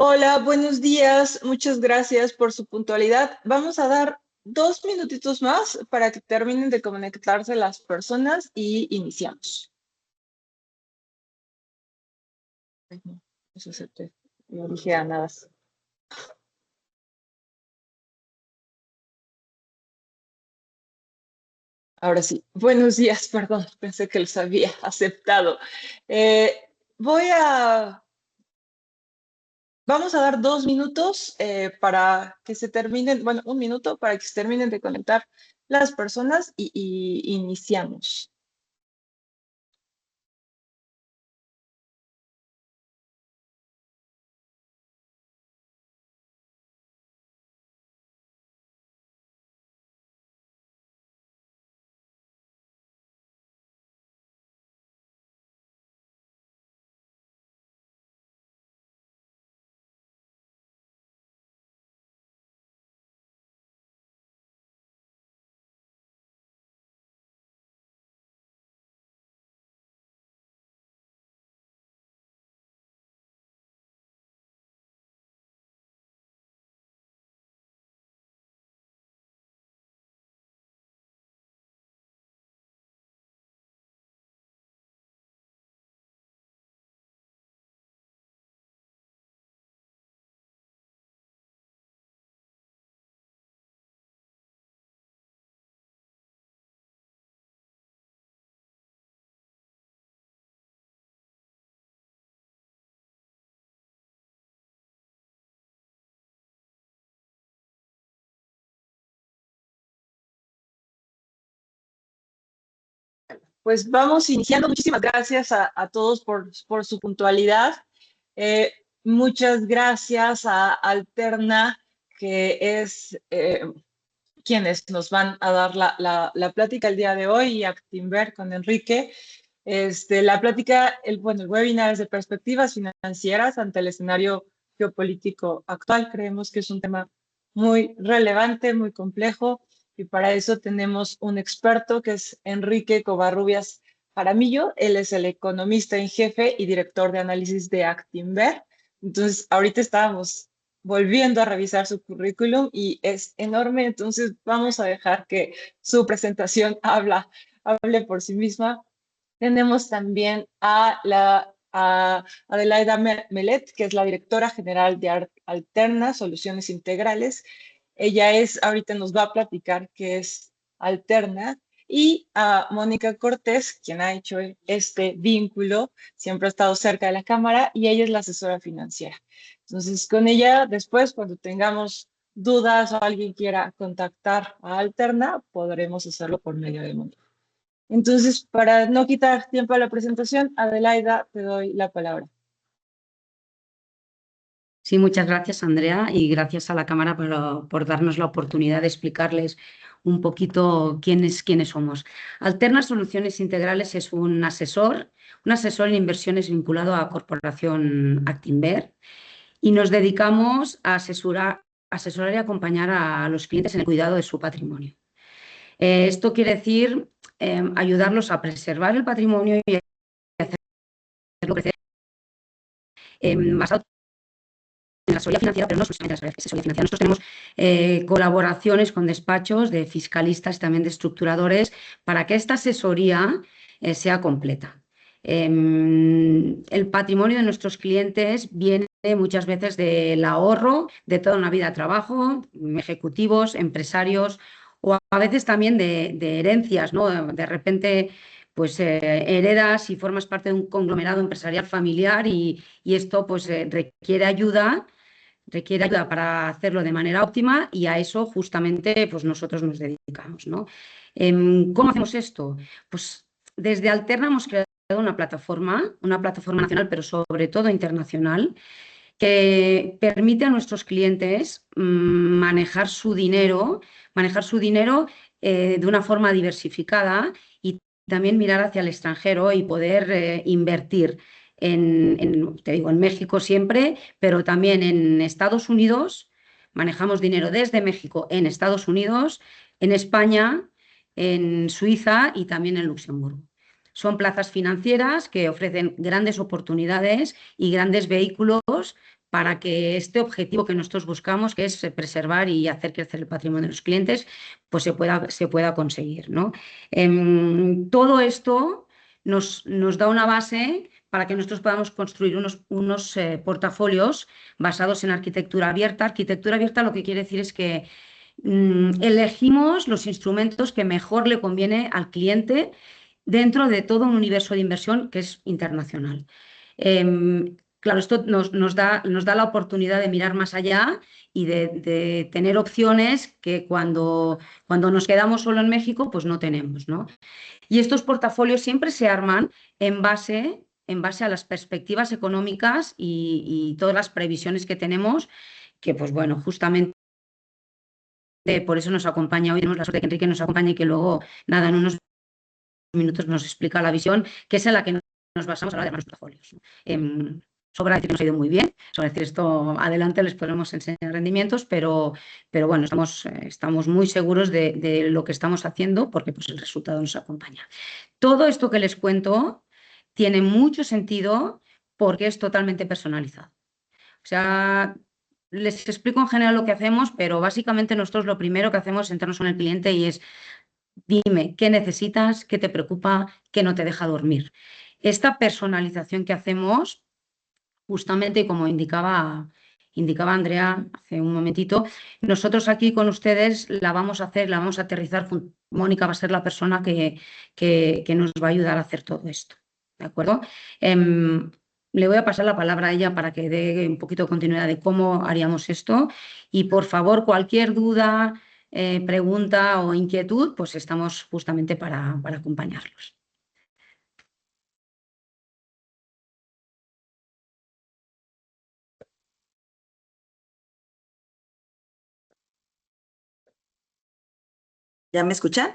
Hola, buenos días. Muchas gracias por su puntualidad. Vamos a dar 2 minutitos más para que terminen de conectarse las personas y iniciamos. Ay, no, eso se te no dije a nada. Ahora sí, buenos días, perdón, pensé que los había aceptado. Eh, voy a, vamos a dar 2 minutos para que se terminen, bueno, 1 minuto para que se terminen de conectar las personas y iniciamos. Pues vamos iniciando. Muchísimas gracias a todos por su puntualidad. Eh, Muchas gracias a Alterna, que es quienes nos van a dar la plática el día de hoy, y a Actinver con Enrique. La plática, el webinar es de perspectivas financieras ante el escenario geopolítico actual. Creemos que es un tema muy relevante, muy complejo, y para eso tenemos un experto que es Enrique Covarrubias Jaramillo. Él es el economista en jefe y director de análisis de Actinver. Entonces, ahorita estábamos volviendo a revisar su currículum y es enorme, entonces vamos a dejar que su presentación hable por sí misma. Tenemos también a Adelaida Melet, que es la directora general de Alterna Soluciones Integrales. Ella ahorita nos va a platicar qué es Alterna. Y a Mónica Cortés, quien ha hecho este vínculo, siempre ha estado cerca de la cámara, y ella es la asesora financiera. Entonces, con ella, después, cuando tengamos dudas o alguien quiera contactar a Alterna, podremos hacerlo por medio de Mónica. Entonces, para no quitar tiempo a la presentación, Adelaida, te doy la palabra. Sí, muchas gracias, Andrea, y gracias a la Cámara por darnos la oportunidad de explicarles un poquito quiénes somos. Alterna Soluciones Integrales es un asesor en inversiones vinculado a Corporación Actinver, y nos dedicamos a asesorar y acompañar a los clientes en el cuidado de su patrimonio. Esto quiere decir ayudarlos a preservar el patrimonio y hacerlo crecer basado en la asesoría financiera, pero no solamente la asesoría financiera. Nosotros tenemos colaboraciones con despachos de fiscalistas y también de estructuradores para que esta asesoría sea completa. El patrimonio de nuestros clientes viene muchas veces del ahorro de toda una vida de trabajo, ejecutivos, empresarios, o a veces también de herencias, ¿no? De repente, pues heredas y formas parte de un conglomerado empresarial familiar, y esto pues requiere ayuda para hacerlo de manera óptima, y a eso justamente pues nosotros nos dedicamos, ¿no? ¿Cómo hacemos esto? Pues desde Alterna hemos creado una plataforma nacional, pero sobre todo internacional, que permite a nuestros clientes manejar su dinero de una forma diversificada, y también mirar hacia el extranjero y poder invertir te digo, en México siempre, pero también en Estados Unidos. Manejamos dinero desde México en Estados Unidos, en España, en Suiza y también en Luxemburgo. Son plazas financieras que ofrecen grandes oportunidades y grandes vehículos para que este objetivo que nosotros buscamos, que es preservar y hacer crecer el patrimonio de los clientes, pues se pueda conseguir, ¿no? Todo esto nos da una base para que nosotros podamos construir unos portafolios basados en arquitectura abierta. Arquitectura abierta lo que quiere decir es que elegimos los instrumentos que mejor le conviene al cliente dentro de todo un universo de inversión que es internacional. Claro, esto nos da la oportunidad de mirar más allá y de tener opciones que cuando nos quedamos solo en México, pues no tenemos, ¿no? Y estos portafolios siempre se arman en base a las perspectivas económicas y todas las previsiones que tenemos, que pues bueno, justamente por eso nos acompaña hoy. Tenemos la suerte de que Enrique nos acompañe y que luego, nada, en unos minutos nos explica la visión, que es en la que nos basamos a la hora de los portafolios. Sobra decir que nos ha ido muy bien, sobra decir esto, adelante les podremos enseñar rendimientos, pero bueno, estamos muy seguros de lo que estamos haciendo porque pues, el resultado nos acompaña. Todo esto que les cuento tiene mucho sentido porque es totalmente personalizado. O sea, les explico en general lo que hacemos, pero básicamente nosotros lo primero que hacemos es sentarnos con el cliente y es: dime qué necesitas, qué te preocupa, qué no te deja dormir. Esta personalización que hacemos, justamente como indicaba Andrea hace un momentito, nosotros aquí con ustedes la vamos a hacer, la vamos a aterrizar. Mónica va a ser la persona que nos va a ayudar a hacer todo esto. ¿De acuerdo? Le voy a pasar la palabra a ella para que dé un poquito de continuidad de cómo haríamos esto. Y por favor, cualquier duda, pregunta o inquietud, pues estamos justamente para acompañarlos. ¿Ya me escuchan?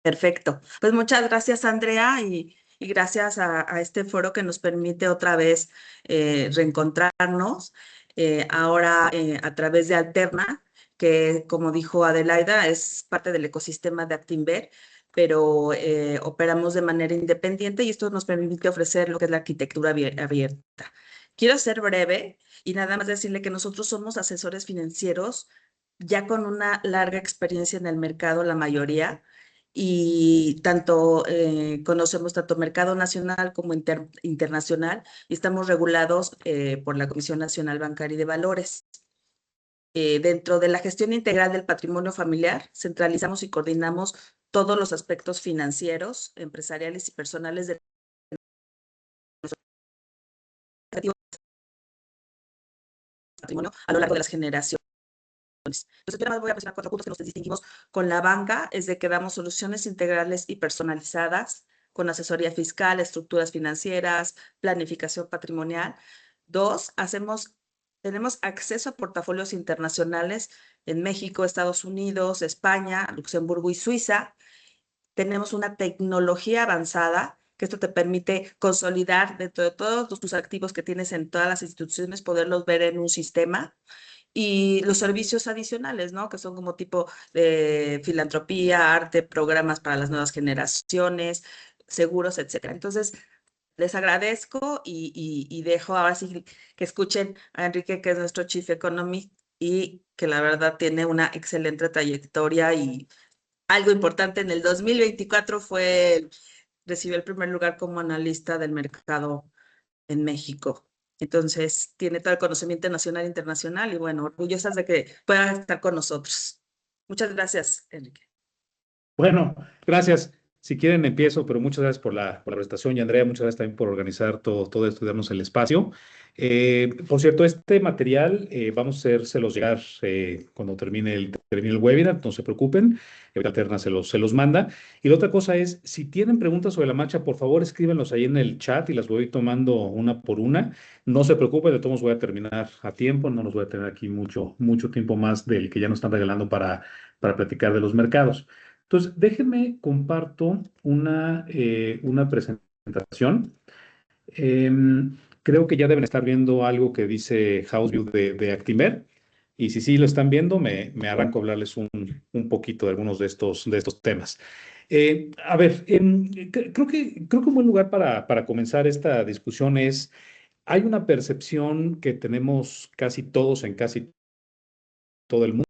Perfecto. Pues muchas gracias, Andrea, y gracias a este foro que nos permite otra vez reencontrarnos, ahora a través de Alterna, que como dijo Adelaida, es parte del ecosistema de Actinver, pero operamos de manera independiente y esto nos permite ofrecer lo que es la arquitectura abierta. Quiero ser breve y nada más decirle que nosotros somos asesores financieros ya con una larga experiencia en el mercado, la mayoría, y conocemos tanto mercado nacional como internacional y estamos regulados por la Comisión Nacional Bancaria y de Valores. Dentro de la gestión integral del patrimonio familiar, centralizamos y coordinamos todos los aspectos financieros, empresariales y personales del patrimonio a lo largo de las generaciones. Entonces, yo voy a mencionar 4 puntos que nos distinguimos con la banca, es de que damos soluciones integrales y personalizadas con asesoría fiscal, estructuras financieras, planificación patrimonial. 2, tenemos acceso a portafolios internacionales en México, Estados Unidos, España, Luxemburgo y Suiza. Tenemos una tecnología avanzada, que esto te permite consolidar dentro de todos tus activos que tienes en todas las instituciones, poderlos ver en un sistema. Y los servicios adicionales, ¿no? Que son como tipo de filantropía, arte, programas para las nuevas generaciones, seguros, etcétera. Entonces, les agradezco y dejo ahora sí que escuchen a Enrique, que es nuestro Chief Economist y que la verdad tiene una excelente trayectoria y algo importante en el 2024 recibió el primer lugar como analista del mercado en México. Entonces, tiene todo el conocimiento nacional e internacional y bueno, orgullosas de que pueda estar con nosotros. Muchas gracias, Enrique. Bueno, gracias. Si quieren empiezo, pero muchas gracias por la presentación y Andrea, muchas gracias también por organizar todo esto y darnos el espacio. Por cierto, este material vamos a hacérselos llegar cuando termine el webinar, no se preocupen, Alterna se los manda. Y la otra cosa es, si tienen preguntas sobre la marcha, por favor escríbenlos ahí en el chat y las voy tomando una por una. No se preocupen, de todos modos voy a terminar a tiempo, no nos voy a tener aquí mucho tiempo más del que ya nos están regalando para platicar de los mercados. Entonces, déjenme comparto una presentación. Creo que ya deben estar viendo algo que dice House View de Actinver. Y si sí lo están viendo, me arranco a hablarles un poquito de algunos de estos temas. A ver, creo que un buen lugar para comenzar esta discusión es hay una percepción que tenemos casi todos en casi todo el mundo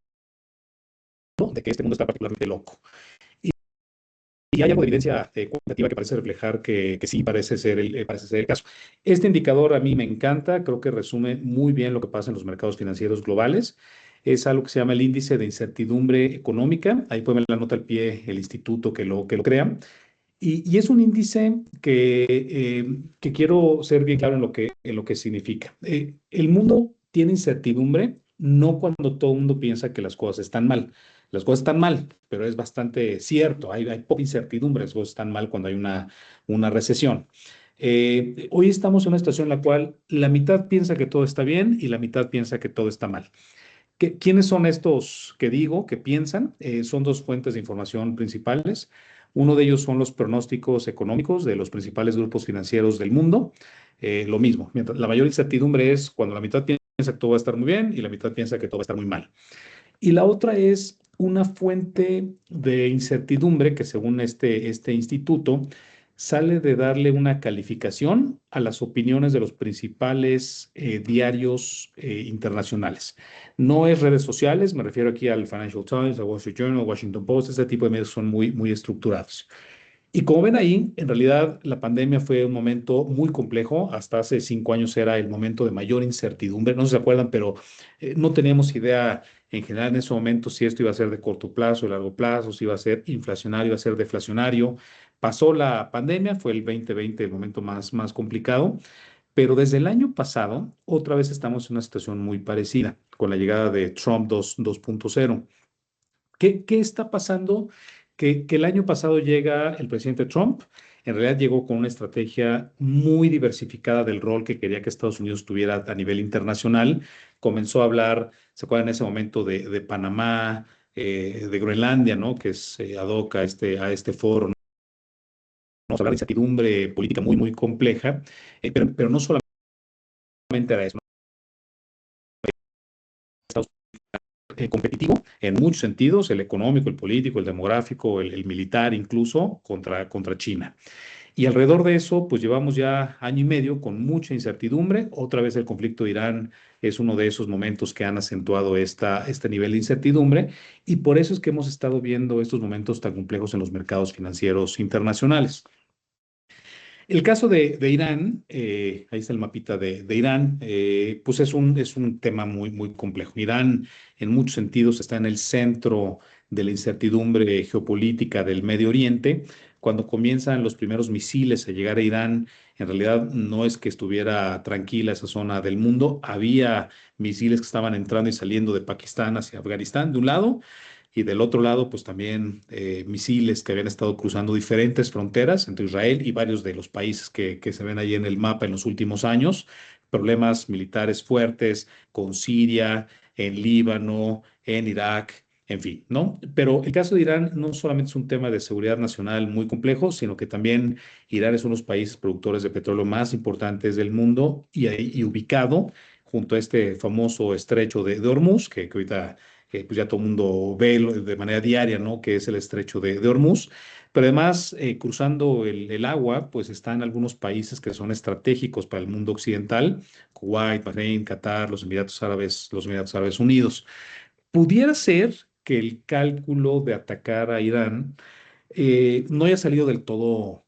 de que este mundo está particularmente loco. Y hay algo de evidencia cuantitativa que parece reflejar que sí parece ser el caso. Este indicador a mí me encanta, creo que resume muy bien lo que pasa en los mercados financieros globales. Es algo que se llama el índice de incertidumbre económica. Ahí pueden ver la nota al pie el instituto que lo crea. Y es un índice que quiero ser bien claro en lo que significa. El mundo tiene incertidumbre no cuando todo el mundo piensa que las cosas están mal. Las cosas están mal, pero es bastante cierto. Hay poca incertidumbre, las cosas están mal cuando hay una recesión. Hoy estamos en una situación en la cual la mitad piensa que todo está bien y la mitad piensa que todo está mal. ¿Quiénes son estos que digo, que piensan? Son dos fuentes de información principales. Uno de ellos son los pronósticos económicos de los principales grupos financieros del mundo. Lo mismo, la mayor incertidumbre es cuando la mitad piensa que todo va a estar muy bien y la mitad piensa que todo va a estar muy mal. Y la otra es una fuente de incertidumbre que según este instituto sale de darle una calificación a las opiniones de los principales diarios internacionales. No es redes sociales, me refiero aquí al Financial Times, al Wall Street Journal, Washington Post, este tipo de medios son muy estructurados. Y como ven ahí, en realidad la pandemia fue un momento muy complejo. Hasta hace 5 años era el momento de mayor incertidumbre. No sé si se acuerdan, pero no teníamos idea en general en ese momento si esto iba a ser de corto plazo, de largo plazo, si iba a ser inflacionario, iba a ser deflacionario. Pasó la pandemia, fue el 2020 el momento más complicado, pero desde el año pasado otra vez estamos en una situación muy parecida con la llegada de Trump 2.0. ¿Qué está pasando? Que el año pasado llega el presidente Trump, en realidad llegó con una estrategia muy diversificada del rol que quería que Estados Unidos tuviera a nivel internacional. Comenzó a hablar, ¿se acuerdan en ese momento de Panamá, de Groenlandia, ¿no? Que es ad hoc a este foro, ¿no? Vamos a hablar de incertidumbre política muy compleja, pero no solamente era eso, ¿no? Competitivo en muchos sentidos, el económico, el político, el demográfico, el militar, incluso contra China. Y alrededor de eso, pues llevamos ya año y medio con mucha incertidumbre. Otra vez el conflicto de Irán es uno de esos momentos que han acentuado este nivel de incertidumbre y por eso es que hemos estado viendo estos momentos tan complejos en los mercados financieros internacionales. El caso de Irán, ahí está el mapita de Irán, pues es un tema muy complejo. Irán, en muchos sentidos, está en el centro de la incertidumbre geopolítica del Medio Oriente. Cuando comienzan los primeros misiles a llegar a Irán, en realidad no es que estuviera tranquila esa zona del mundo. Había misiles que estaban entrando y saliendo de Pakistán hacia Afganistán, de un lado, y del otro lado, pues también misiles que habían estado cruzando diferentes fronteras entre Israel y varios de los países que se ven ahí en el mapa en los últimos años. Problemas militares fuertes con Siria, en Líbano, en Irak, en fin, ¿no? Pero el caso de Irán no solamente es un tema de seguridad nacional muy complejo, sino que también Irán es uno de los países productores de petróleo más importantes del mundo y ubicado junto a este famoso estrecho de Hormuz, que ahorita pues ya todo el mundo ve de manera diaria, ¿no? Que es el estrecho de Hormuz. Pero además, cruzando el agua, pues están algunos países que son estratégicos para el mundo occidental: Kuwait, Bahrein, Qatar, los Emiratos Árabes Unidos. Pudiera ser que el cálculo de atacar a Irán no haya salido del todo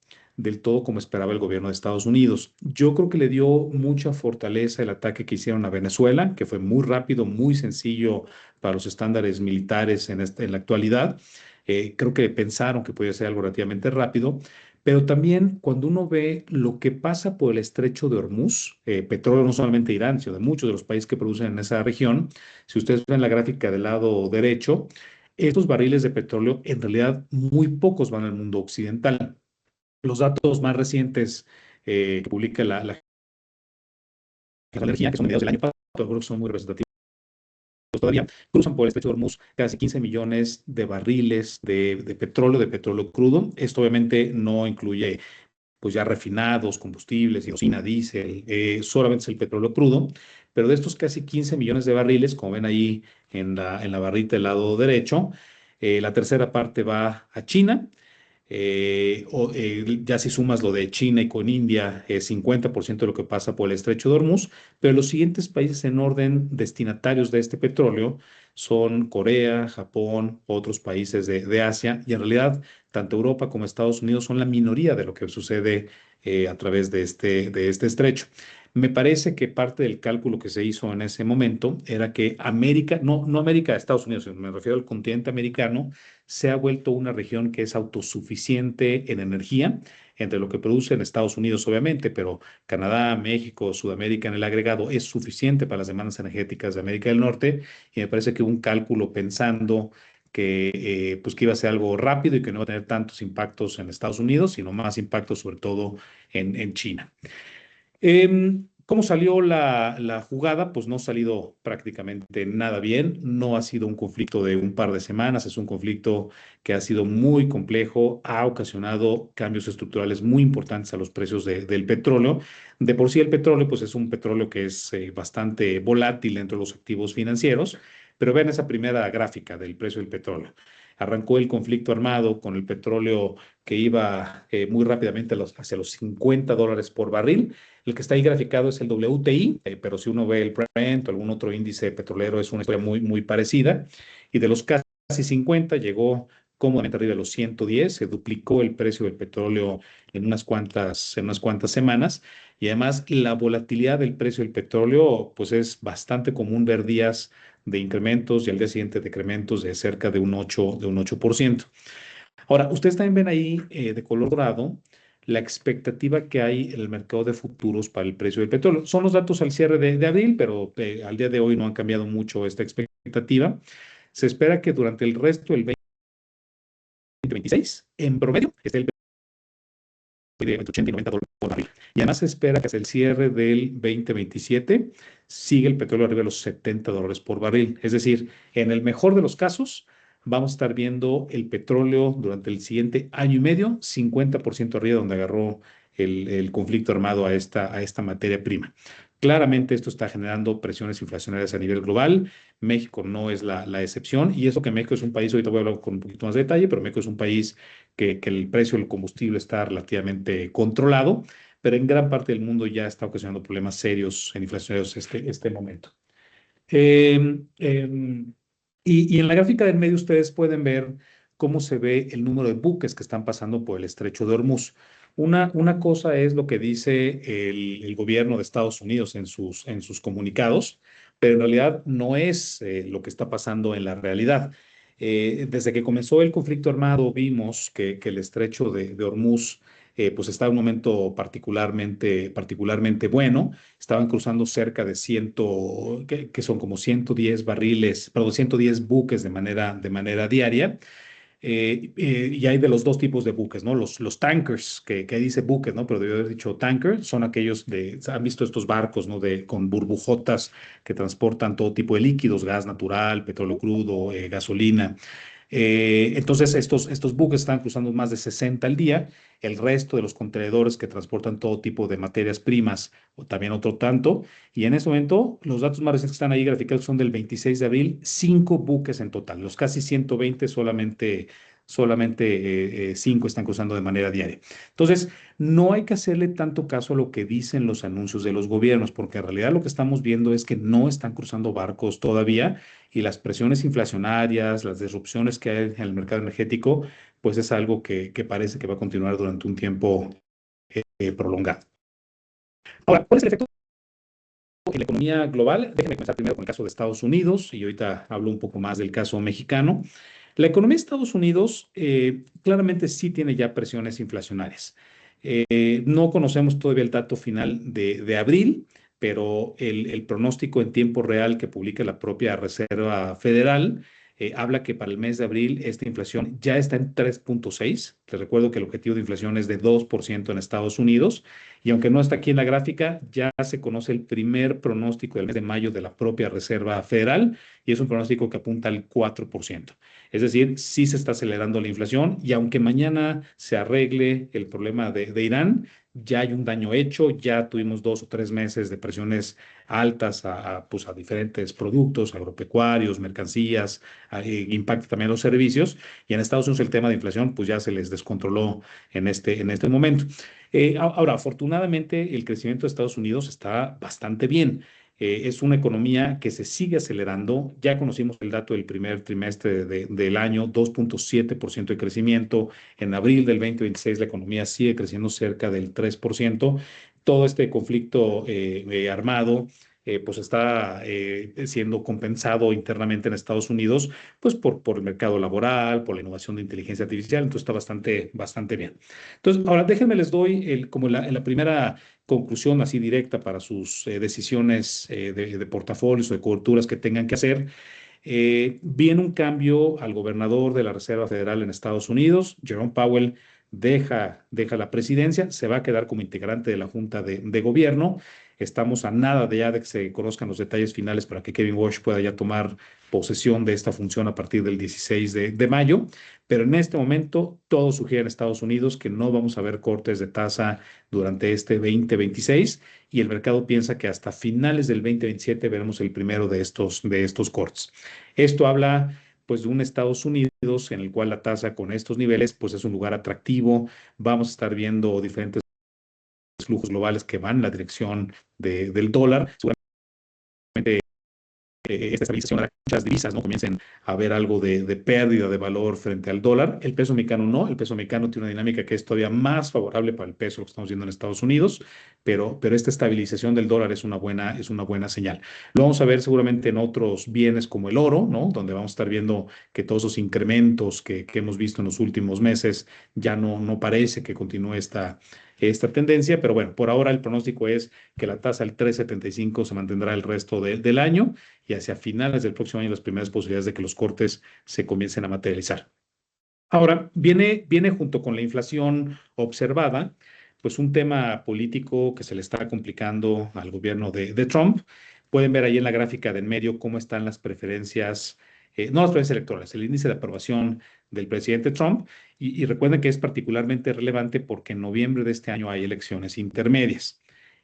como esperaba el gobierno de Estados Unidos. Yo creo que le dio mucha fortaleza el ataque que hicieron a Venezuela, que fue muy rápido, muy sencillo para los estándares militares en la actualidad. Creo que pensaron que podía ser algo relativamente rápido, pero también cuando uno ve lo que pasa por el estrecho de Hormuz, petróleo no solamente de Irán, sino de muchos de los países que producen en esa región, si ustedes ven la gráfica del lado derecho, estos barriles de petróleo en realidad muy pocos van al mundo occidental. Los datos más recientes que publica la energía, que son mediados del año pasado, creo que son muy representativos todavía, cruzan por el estrecho de Hormuz casi 15 millones de barriles de petróleo crudo. Esto obviamente no incluye pues ya refinados, combustibles, kerosene, diésel, solamente es el petróleo crudo, pero de estos casi 15 millones de barriles, como ven ahí en la barrita del lado derecho, la tercera parte va a China. ya si sumas lo de China y con India, 50% de lo que pasa por el estrecho de Hormuz, pero los siguientes países en orden destinatarios de este petróleo son Corea, Japón, otros países de Asia, y en realidad tanto Europa como Estados Unidos son la minoría de lo que sucede a través de este estrecho. Me parece que parte del cálculo que se hizo en ese momento era que América, no América, Estados Unidos, sino me refiero al continente americano, se ha vuelto una región que es autosuficiente en energía, entre lo que produce en Estados Unidos, obviamente, pero Canadá, México, Sudamérica en el agregado es suficiente para las demandas energéticas de América del Norte, y me parece que hubo un cálculo pensando pues que iba a ser algo rápido y que no iba a tener tantos impactos en Estados Unidos, sino más impactos sobre todo en China. ¿Cómo salió la jugada? Pues no ha salido prácticamente nada bien. No ha sido un conflicto de un par de semanas, es un conflicto que ha sido muy complejo, ha ocasionado cambios estructurales muy importantes a los precios del petróleo. De por sí el petróleo, pues es un petróleo que es bastante volátil dentro de los activos financieros, pero vean esa primera gráfica del precio del petróleo. Arrancó el conflicto armado con el petróleo que iba muy rápidamente hacia los $50 por barril. El que está ahí graficado es el WTI, pero si uno ve el Brent o algún otro índice petrolero, es una historia muy parecida. Y de los casi 50 llegó cómodamente arriba de los 110, se duplicó el precio del petróleo en unas cuantas semanas. Y además la volatilidad del precio del petróleo, pues es bastante común ver días de incrementos y al día siguiente decrementos de cerca de un 8%. Ahora, ustedes también ven ahí de color dorado la expectativa que hay en el mercado de futuros para el precio del petróleo. Son los datos al cierre de abril, pero al día de hoy no han cambiado mucho esta expectativa. Se espera que durante el resto del 2026, en promedio, esté el de entre 80 y $90 por barril. Y además se espera que hasta el cierre del 2027 siga el petróleo arriba de los $70 por barril. Es decir, en el mejor de los casos, vamos a estar viendo el petróleo durante el siguiente año y medio, 50% arriba donde agarró el conflicto armado a esta materia prima. Claramente esto está generando presiones inflacionarias a nivel global. México no es la excepción, y eso que México es un país, ahorita voy a hablar con un poquito más de detalle, pero México es un país que el precio del combustible está relativamente controlado, pero en gran parte del mundo ya está ocasionando problemas serios en inflacionarios este momento. Y en la gráfica del medio ustedes pueden ver cómo se ve el número de buques que están pasando por el estrecho de Hormuz. Una cosa es lo que dice el gobierno de Estados Unidos en sus comunicados, pero en realidad no es lo que está pasando en la realidad. Desde que comenzó el conflicto armado vimos que el estrecho de Hormuz pues estaba en un momento particularmente bueno. Estaban cruzando cerca de que son como 110 barriles, perdón, 110 buques de manera diaria. Y hay de los dos tipos de buques, ¿no? Los tankers, que dice buques, ¿no? Pero debió haber dicho tanker, son aquellos han visto estos barcos, ¿no? Con burbujotas que transportan todo tipo de líquidos, gas natural, petróleo crudo, gasolina. Entonces, estos buques están cruzando más de 60 al día. El resto de los contenedores que transportan todo tipo de materias primas, o también otro tanto. Y en ese momento, los datos más recientes que están ahí graficados son del 26 de abril, 5 buques en total. Los casi 120 solamente 5 están cruzando de manera diaria. Entonces, no hay que hacerle tanto caso a lo que dicen los anuncios de los gobiernos, porque en realidad lo que estamos viendo es que no están cruzando barcos todavía, y las presiones inflacionarias, las disrupciones que hay en el mercado energético, pues es algo que parece que va a continuar durante un tiempo prolongado. Ahora, ¿cuál es el efecto en la economía global? Déjenme comenzar primero con el caso de Estados Unidos, y ahorita hablo un poco más del caso mexicano. La economía de Estados Unidos claramente sí tiene ya presiones inflacionarias. No conocemos todavía el dato final de abril, pero el pronóstico en tiempo real que publica la propia Reserva Federal habla que para el mes de abril esta inflación ya está en 3.6. Les recuerdo que el objetivo de inflación es de 2% en Estados Unidos, y aunque no está aquí en la gráfica, ya se conoce el primer pronóstico del mes de mayo de la propia Reserva Federal, y es un pronóstico que apunta al 4%. Es decir, sí se está acelerando la inflación, y aunque mañana se arregle el problema de Irán, ya hay un daño hecho. Ya tuvimos 2 o 3 meses de presiones altas pues a diferentes productos agropecuarios, mercancías, impacta también los servicios, y en Estados Unidos el tema de inflación pues ya se les descontroló en este momento. Ahora, afortunadamente, el crecimiento de Estados Unidos está bastante bien. Es una economía que se sigue acelerando. Ya conocimos el dato del primer trimestre del año, 2.7% de crecimiento. En abril del 2026 la economía sigue creciendo cerca del 3%. Todo este conflicto armado pues está siendo compensado internamente en Estados Unidos pues por el mercado laboral, por la innovación de inteligencia artificial. Entonces está bastante bien. Entonces, ahora déjenme les doy como la primera conclusión así directa para sus decisiones de portafolios o de coberturas que tengan que hacer. Viene un cambio al gobernador de la Reserva Federal en Estados Unidos. Jerome Powell deja la presidencia, se va a quedar como integrante de la Junta de Gobierno. Estamos a nada de ya de que se conozcan los detalles finales para que Kevin Walsh pueda ya tomar posesión de esta función a partir del 16 de mayo. Pero en este momento todo sugiere en Estados Unidos que no vamos a ver cortes de tasa durante este 2026 y el mercado piensa que hasta finales del 2027 veremos el primero de estos cortes. Esto habla pues de un Estados Unidos en el cual la tasa con estos niveles pues es un lugar atractivo. Vamos a estar viendo diferentes flujos globales que van en la dirección del dólar. Seguramente esta estabilización hará que muchas divisas no comiencen a ver algo de pérdida de valor frente al dólar. El peso mexicano no, el peso mexicano tiene una dinámica que es todavía más favorable para el peso, lo que estamos viendo en Estados Unidos, pero esta estabilización del dólar es una buena señal. Lo vamos a ver seguramente en otros bienes como el oro, ¿no? Donde vamos a estar viendo que todos esos incrementos que hemos visto en los últimos meses ya no parece que continúe esta tendencia, pero bueno, por ahora el pronóstico es que la tasa del 3.75 se mantendrá el resto del año y hacia finales del próximo año las primeras posibilidades de que los cortes se comiencen a materializar. Ahora, viene junto con la inflación observada, pues un tema político que se le está complicando al gobierno de Trump. Pueden ver ahí en la gráfica de en medio cómo están las preferencias, no las preferencias electorales, el índice de aprobación del presidente Trump. Y recuerden que es particularmente relevante porque en noviembre de este año hay elecciones intermedias.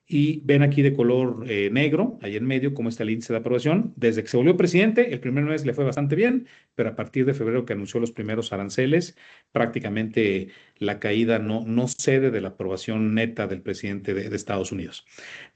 Y ven aquí de color negro, ahí en medio, cómo está el índice de aprobación. Desde que se volvió presidente, el primer mes le fue bastante bien, pero a partir de febrero que anunció los primeros aranceles, prácticamente la caída no cede de la aprobación neta del presidente de Estados Unidos.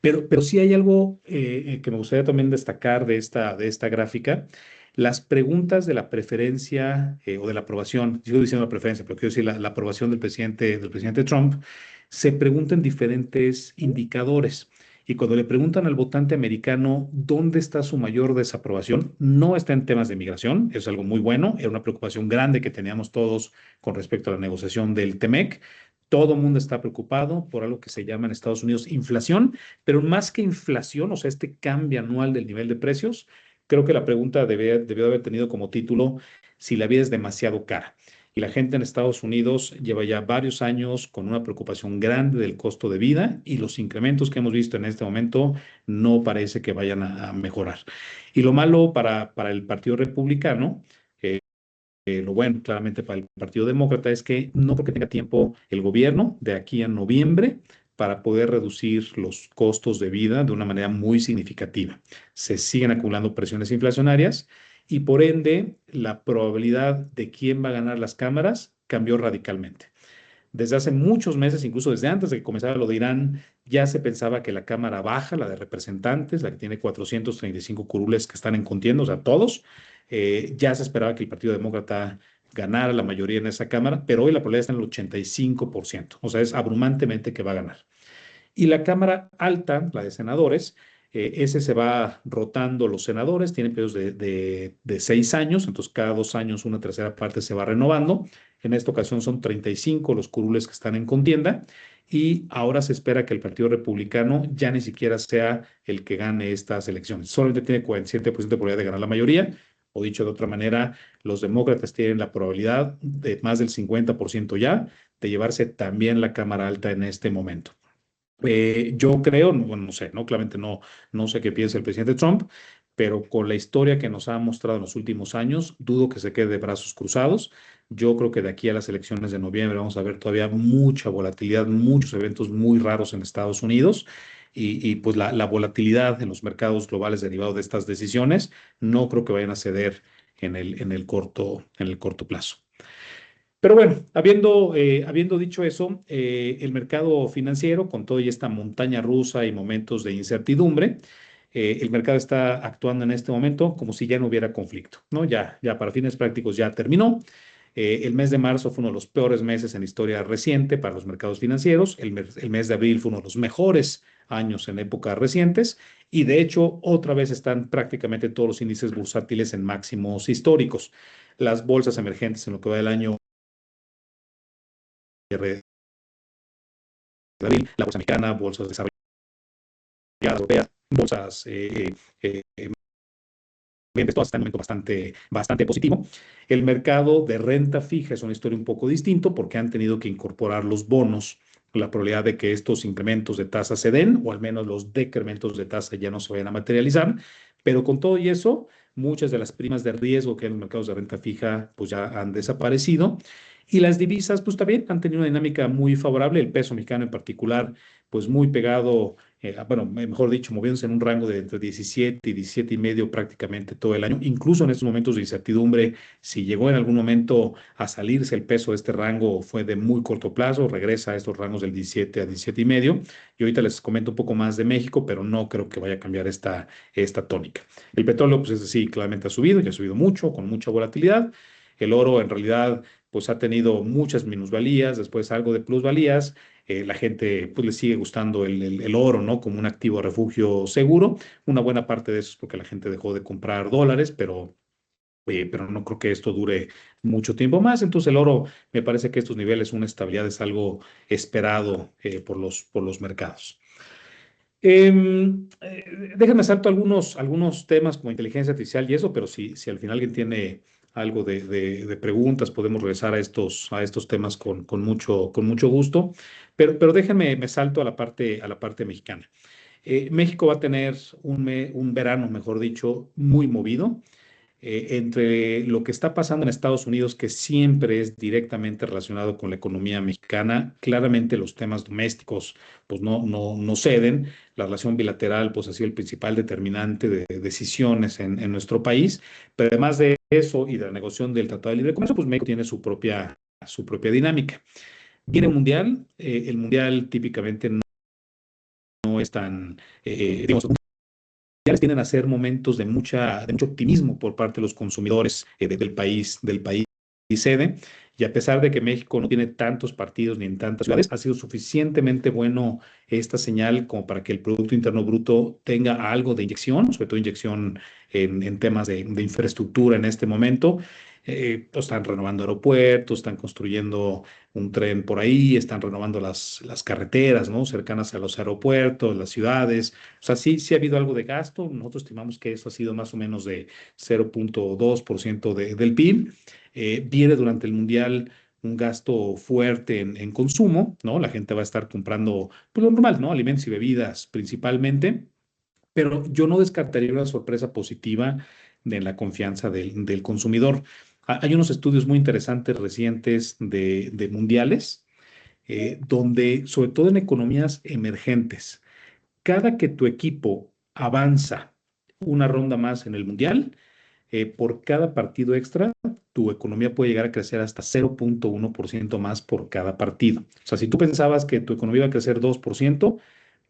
Pero sí hay algo que me gustaría también destacar de esta gráfica. Las preguntas de la preferencia o de la aprobación, sigo diciendo la preferencia, pero quiero decir la aprobación del presidente Trump, se preguntan diferentes indicadores. Y cuando le preguntan al votante americano dónde está su mayor desaprobación, no está en temas de migración, es algo muy bueno, era una preocupación grande que teníamos todos con respecto a la negociación del TEMEC. Todo el mundo está preocupado por algo que se llama en Estados Unidos inflación, pero más que inflación, o sea, este cambio anual del nivel de precios, creo que la pregunta debió haber tenido como título si la vida es demasiado cara. Y la gente en Estados Unidos lleva ya varios años con una preocupación grande del costo de vida y los incrementos que hemos visto en este momento no parece que vayan a mejorar. Y lo malo para el Partido Republicano, lo bueno claramente para el Partido Demócrata es que no creo que tenga tiempo el gobierno de aquí a noviembre para poder reducir los costos de vida de una manera muy significativa. Se siguen acumulando presiones inflacionarias y por ende la probabilidad de quién va a ganar las cámaras cambió radicalmente. Desde hace muchos meses, incluso desde antes de que comenzara lo de Irán, ya se pensaba que la Cámara Baja, la de Representantes, la que tiene 435 curules que están en contienda, o sea, todos, ya se esperaba que el Partido Demócrata ganara la mayoría en esa Cámara, pero hoy la probabilidad está en el 85%, o sea, es abrumantemente que va a ganar. Y la Cámara Alta, la de senadores, ese se va rotando los senadores, tienen periodos de 6 años, entonces cada 2 años una tercera parte se va renovando. En esta ocasión son 35 los curules que están en contienda y ahora se espera que el Partido Republicano ya ni siquiera sea el que gane estas elecciones. Solamente tiene 47% de probabilidad de ganar la mayoría, o dicho de otra manera, los demócratas tienen la probabilidad de más del 50% ya de llevarse también la Cámara Alta en este momento. Yo creo, bueno, no sé, ¿no? Claramente no sé qué piensa el presidente Trump, pero con la historia que nos ha mostrado en los últimos años, dudo que se quede de brazos cruzados. Yo creo que de aquí a las elecciones de noviembre vamos a ver todavía mucha volatilidad, muchos eventos muy raros en Estados Unidos y pues la volatilidad en los mercados globales derivado de estas decisiones no creo que vayan a ceder en el corto plazo. Pero bueno, habiendo dicho eso, el mercado financiero, con toda esta montaña rusa y momentos de incertidumbre, el mercado está actuando en este momento como si ya no hubiera conflicto, ¿no? Ya para fines prácticos ya terminó. El mes de marzo fue uno de los peores meses en la historia reciente para los mercados financieros. El mes de abril fue uno de los mejores años en épocas recientes. Y de hecho, otra vez están prácticamente todos los índices bursátiles en máximos históricos. Las bolsas emergentes en lo que va del año de abril, la bolsa mexicana, bolsas desarrolladas europeas, bolsas todas están en un momento bastante positivo. El mercado de renta fija es una historia un poco distinto porque han tenido que incorporar los bonos, la probabilidad de que estos incrementos de tasa se den, o al menos los decrementos de tasa ya no se vayan a materializar. Pero con todo y eso, muchas de las primas de riesgo que hay en los mercados de renta fija pues ya han desaparecido. Y las divisas pues también han tenido una dinámica muy favorable. El peso mexicano en particular pues muy pegado, bueno, mejor dicho, moviéndose en un rango de entre 17 y 17 y medio prácticamente todo el año. Incluso en estos momentos de incertidumbre, si llegó en algún momento a salirse el peso de este rango, fue de muy corto plazo, regresa a estos rangos del 17 a 17 y medio. Y ahorita les comento un poco más de México, pero no creo que vaya a cambiar esta tónica. El petróleo, pues es sí, claramente ha subido, ya ha subido mucho, con mucha volatilidad. El oro en realidad pues ha tenido muchas minusvalías, después algo de plusvalías. La gente pues le sigue gustando el oro, ¿no? Como un activo refugio seguro. Una buena parte de eso es porque la gente dejó de comprar dólares, pero no creo que esto dure mucho tiempo más. Entonces el oro, me parece que estos niveles, una estabilidad es algo esperado por los mercados. Déjenme salto algunos temas como inteligencia artificial y eso, pero si al final alguien tiene algo de preguntas, podemos regresar a estos temas con mucho gusto. Pero déjenme, me salto a la parte mexicana. México va a tener un verano, mejor dicho, muy movido entre lo que está pasando en Estados Unidos, que siempre es directamente relacionado con la economía mexicana. Claramente los temas domésticos pues no ceden. La relación bilateral pues ha sido el principal determinante de decisiones en nuestro país. Pero además de eso y de la negociación del Tratado de Libre Comercio, pues México tiene su propia dinámica. Viene un mundial. El mundial típicamente no es tan, digamos, tienden a ser momentos de mucho optimismo por parte de los consumidores del país sede. Y a pesar de que México no tiene tantos partidos ni en tantas ciudades, ha sido suficientemente bueno esta señal como para que el Producto Interno Bruto tenga algo de inyección, sobre todo inyección en temas de infraestructura en este momento. Pues están renovando aeropuertos, están construyendo un tren por ahí, están renovando las carreteras, ¿no? Cercanas a los aeropuertos, las ciudades. O sea, sí ha habido algo de gasto. Nosotros estimamos que eso ha sido más o menos de 0.2% del PIB. Viene durante el Mundial un gasto fuerte en consumo, ¿no? La gente va a estar comprando, pues lo normal, ¿no? Alimentos y bebidas principalmente, pero yo no descartaría una sorpresa positiva de la confianza del consumidor. Hay unos estudios muy interesantes recientes de mundiales, donde, sobre todo en economías emergentes, cada que tu equipo avanza una ronda más en el mundial, por cada partido extra, tu economía puede llegar a crecer hasta 0.1% más por cada partido. O sea, si tú pensabas que tu economía iba a crecer 2%,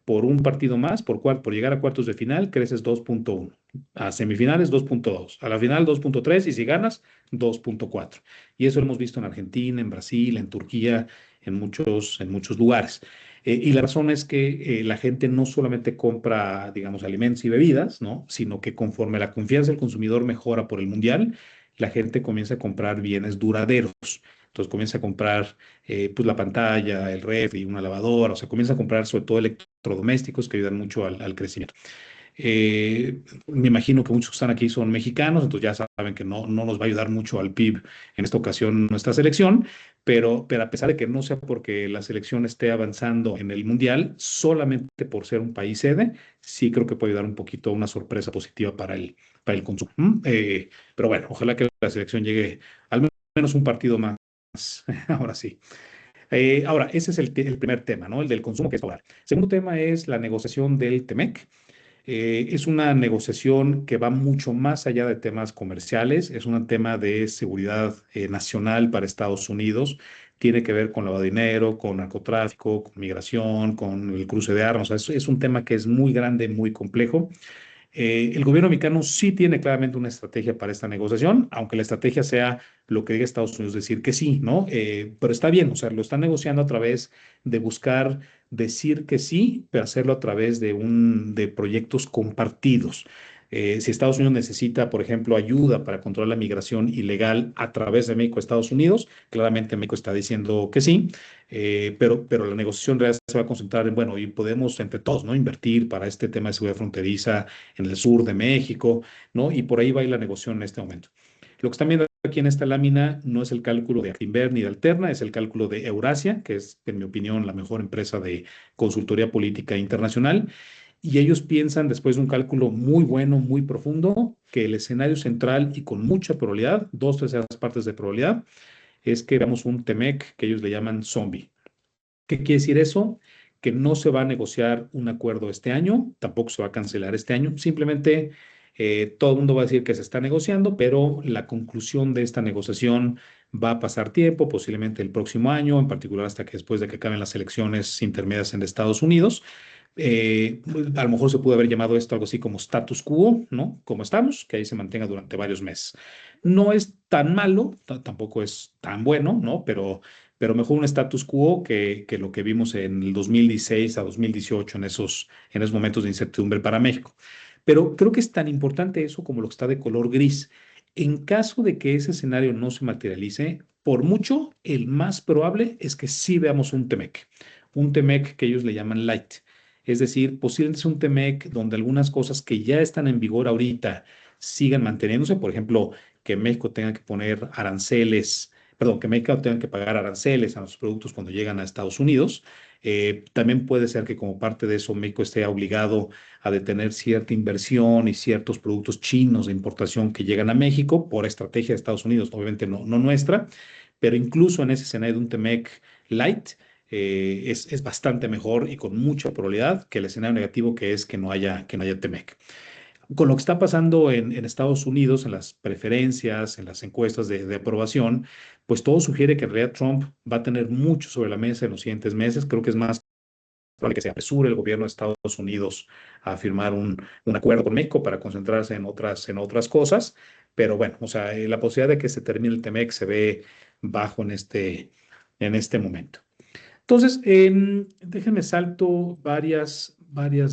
por un partido más, por llegar a cuartos de final, creces 2.1. A semifinales, 2.2. A la final, 2.3. Y si ganas, 2.4. Y eso lo hemos visto en Argentina, en Brasil, en Turquía, en muchos lugares. Y la razón es que la gente no solamente compra, digamos, alimentos y bebidas, ¿no? Sino que conforme la confianza del consumidor mejora por el mundial, la gente comienza a comprar bienes duraderos. Entonces comienza a comprar pues la pantalla, el refri, una lavadora, o sea, comienza a comprar sobre todo electrodomésticos que ayudan mucho al crecimiento. Me imagino que muchos que están aquí son mexicanos, entonces ya saben que no nos va a ayudar mucho al PIB en esta ocasión nuestra selección, pero a pesar de que no sea porque la selección esté avanzando en el Mundial, solamente por ser un país sede, sí creo que puede dar un poquito una sorpresa positiva para el consumo. Pero bueno, ojalá que la selección llegue al menos un partido más. Ahora sí. Ahora, ese es el primer tema, ¿no? El del consumo que es favorable. Segundo tema es la negociación del TEMEC. Es una negociación que va mucho más allá de temas comerciales, es un tema de seguridad nacional para Estados Unidos, tiene que ver con lavado de dinero, con narcotráfico, con migración, con el cruce de armas. O sea, es un tema que es muy grande, muy complejo. El gobierno mexicano sí tiene claramente una estrategia para esta negociación, aunque la estrategia sea lo que diga Estados Unidos, decir que sí, ¿no? Pero está bien, o sea, lo están negociando a través de buscar decir que sí, pero hacerlo a través de proyectos compartidos. Si Estados Unidos necesita, por ejemplo, ayuda para controlar la migración ilegal a través de México a Estados Unidos, claramente México está diciendo que sí, pero la negociación real se va a concentrar en, bueno, y podemos entre todos, ¿no? Invertir para este tema de seguridad fronteriza en el sur de México, ¿no? Y por ahí va a ir la negociación en este momento. Lo que están viendo aquí en esta lámina no es el cálculo de Actinver ni de Alterna, es el cálculo de Eurasia, que es, en mi opinión, la mejor empresa de consultoría política internacional. Y ellos piensan, después de un cálculo muy bueno, muy profundo, que el escenario central y con mucha probabilidad, dos terceras partes de probabilidad, es que veamos un TEMEC que ellos le llaman zombie. ¿Qué quiere decir eso? Que no se va a negociar un acuerdo este año, tampoco se va a cancelar este año, simplemente todo el mundo va a decir que se está negociando, pero la conclusión de esta negociación va a pasar tiempo, posiblemente el próximo año, en particular hasta que después de que acaben las elecciones intermedias en Estados Unidos. A lo mejor se pudo haber llamado esto algo así como status quo, ¿no? Como estamos, que ahí se mantenga durante varios meses. No es tan malo, tampoco es tan bueno, ¿no? Pero mejor un status quo que lo que vimos en el 2016 a 2018, en esos momentos de incertidumbre para México. Pero creo que es tan importante eso como lo que está de color gris. En caso de que ese escenario no se materialice, por mucho, el más probable es que sí veamos un TEMEC que ellos le llaman light. Es decir, posiblemente es un TEMEC donde algunas cosas que ya están en vigor ahorita sigan manteniéndose. Por ejemplo, que México tenga que poner aranceles, perdón, que México tenga que pagar aranceles a los productos cuando llegan a Estados Unidos. También puede ser que como parte de eso México esté obligado a detener cierta inversión y ciertos productos chinos de importación que llegan a México por estrategia de Estados Unidos, obviamente no nuestra, pero incluso en ese escenario de un TEMEC light, es bastante mejor y con mucha probabilidad que el escenario negativo que es que no haya TEMEC. Con lo que está pasando en Estados Unidos, en las preferencias, en las encuestas de aprobación, pues todo sugiere que en realidad Trump va a tener mucho sobre la mesa en los siguientes meses. Creo que es más probable que se apresure el gobierno de Estados Unidos a firmar un acuerdo con México para concentrarse en otras cosas. Pero bueno, o sea, la posibilidad de que se termine el TEMEC se ve bajo en este momento. Entonces, déjenme salto varias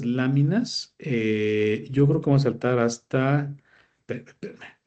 láminas. Yo creo que vamos a saltar hasta. Espérame.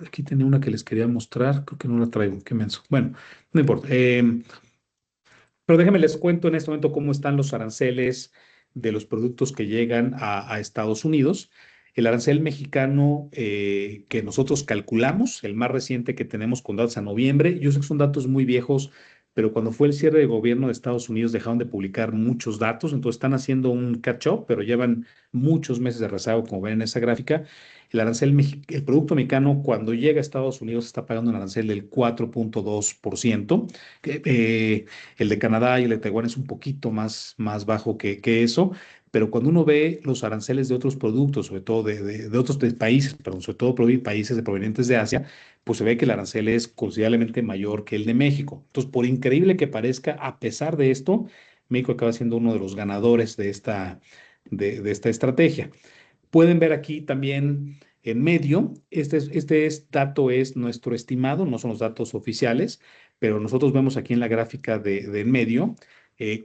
Aquí tenía una que les quería mostrar. Creo que no la traigo. Qué menso. Bueno, no importa. Pero déjenme les cuento en este momento cómo están los aranceles de los productos que llegan a Estados Unidos. El arancel mexicano que nosotros calculamos, el más reciente que tenemos con datos a noviembre, yo sé que son datos muy viejos, pero cuando fue el cierre de gobierno de Estados Unidos dejaron de publicar muchos datos, entonces están haciendo un catch-up, pero llevan muchos meses de rezago, como ven en esa gráfica. El producto mexicano cuando llega a Estados Unidos está pagando un arancel del 4.2%. El de Canadá y el de Taiwán es un poquito más bajo que eso, pero cuando uno ve los aranceles de otros productos, sobre todo de otros países, perdón, sobre todo países provenientes de Asia, pues se ve que el arancel es considerablemente mayor que el de México. Entonces, por increíble que parezca, a pesar de esto, México acaba siendo uno de los ganadores de esta estrategia. Pueden ver aquí también en medio, dato es nuestro estimado, no son los datos oficiales, pero nosotros vemos aquí en la gráfica de en medio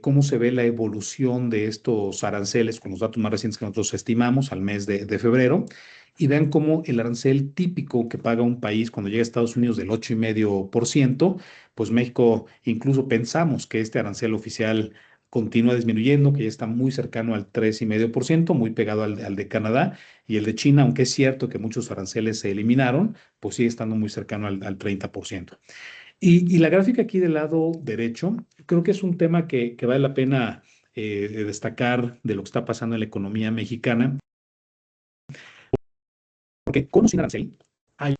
cómo se ve la evolución de estos aranceles con los datos más recientes que nosotros estimamos al mes de febrero. Y vean cómo el arancel típico que paga un país cuando llega a Estados Unidos del 8,5%, pues México incluso pensamos que este arancel oficial continúa disminuyendo, que ya está muy cercano al 3,5%, muy pegado al de Canadá, y el de China, aunque es cierto que muchos aranceles se eliminaron, pues sigue estando muy cercano al 30%. Y la gráfica aquí del lado derecho, creo que es un tema que vale la pena destacar de lo que está pasando en la economía mexicana, porque con o sin arancel, hay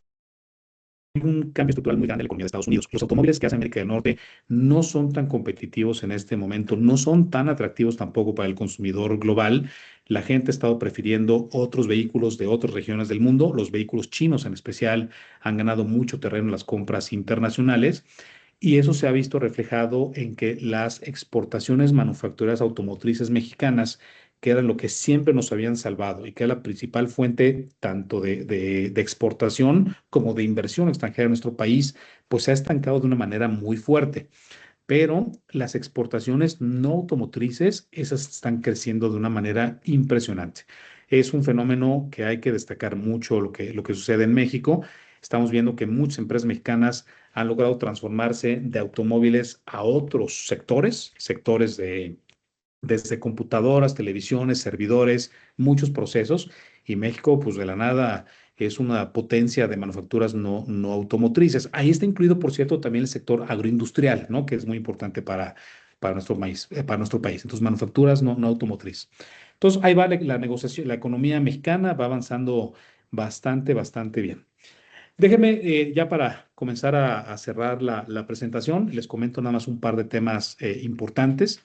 un cambio estructural muy grande en la economía de Estados Unidos. Los automóviles que hace América del Norte no son tan competitivos en este momento, no son tan atractivos tampoco para el consumidor global. La gente ha estado prefiriendo otros vehículos de otras regiones del mundo. Los vehículos chinos en especial han ganado mucho terreno en las compras internacionales. Y eso se ha visto reflejado en que las exportaciones manufactureras automotrices mexicanas, que eran lo que siempre nos habían salvado y que era la principal fuente tanto de exportación como de inversión extranjera en nuestro país, pues se ha estancado de una manera muy fuerte. Pero las exportaciones no automotrices, esas están creciendo de una manera impresionante. Es un fenómeno que hay que destacar mucho lo que sucede en México. Estamos viendo que muchas empresas mexicanas han logrado transformarse de automóviles a otros sectores, sectores desde computadoras, televisiones, servidores, muchos procesos. Y México, pues de la nada, es una potencia de manufacturas no automotrices. Ahí está incluido, por cierto, también el sector agroindustrial, ¿no? Que es muy importante para nuestro país, para nuestro país. Entonces, manufacturas no automotriz. Entonces, ahí va la negociación, la economía mexicana va avanzando bastante bien. Déjenme, ya para comenzar a cerrar la presentación, les comento nada más un par de temas importantes.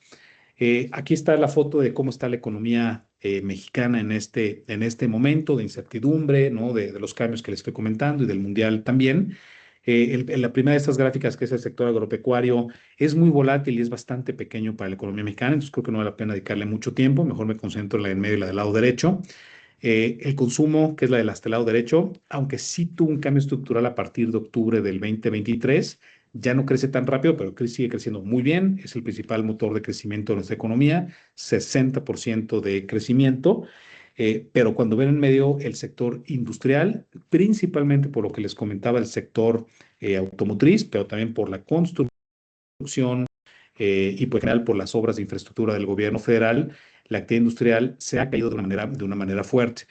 Aquí está la foto de cómo está la economía mexicana en este momento de incertidumbre, ¿no? De los cambios que les estoy comentando y del mundial también. La primera de estas gráficas, que es el sector agropecuario, es muy volátil y es bastante pequeño para la economía mexicana, entonces creo que no vale la pena dedicarle mucho tiempo. Mejor me concentro en la del medio y la del lado derecho. El consumo, que es la del hasta el lado derecho, aunque sí tuvo un cambio estructural a partir de octubre del 2023, ya no crece tan rápido, pero sigue creciendo muy bien. Es el principal motor de crecimiento de nuestra economía, 60% de crecimiento. Pero cuando ven en medio el sector industrial, principalmente por lo que les comentaba, el sector automotriz, pero también por la construcción, y por general por las obras de infraestructura del gobierno federal, la actividad industrial se ha caído de una manera fuerte.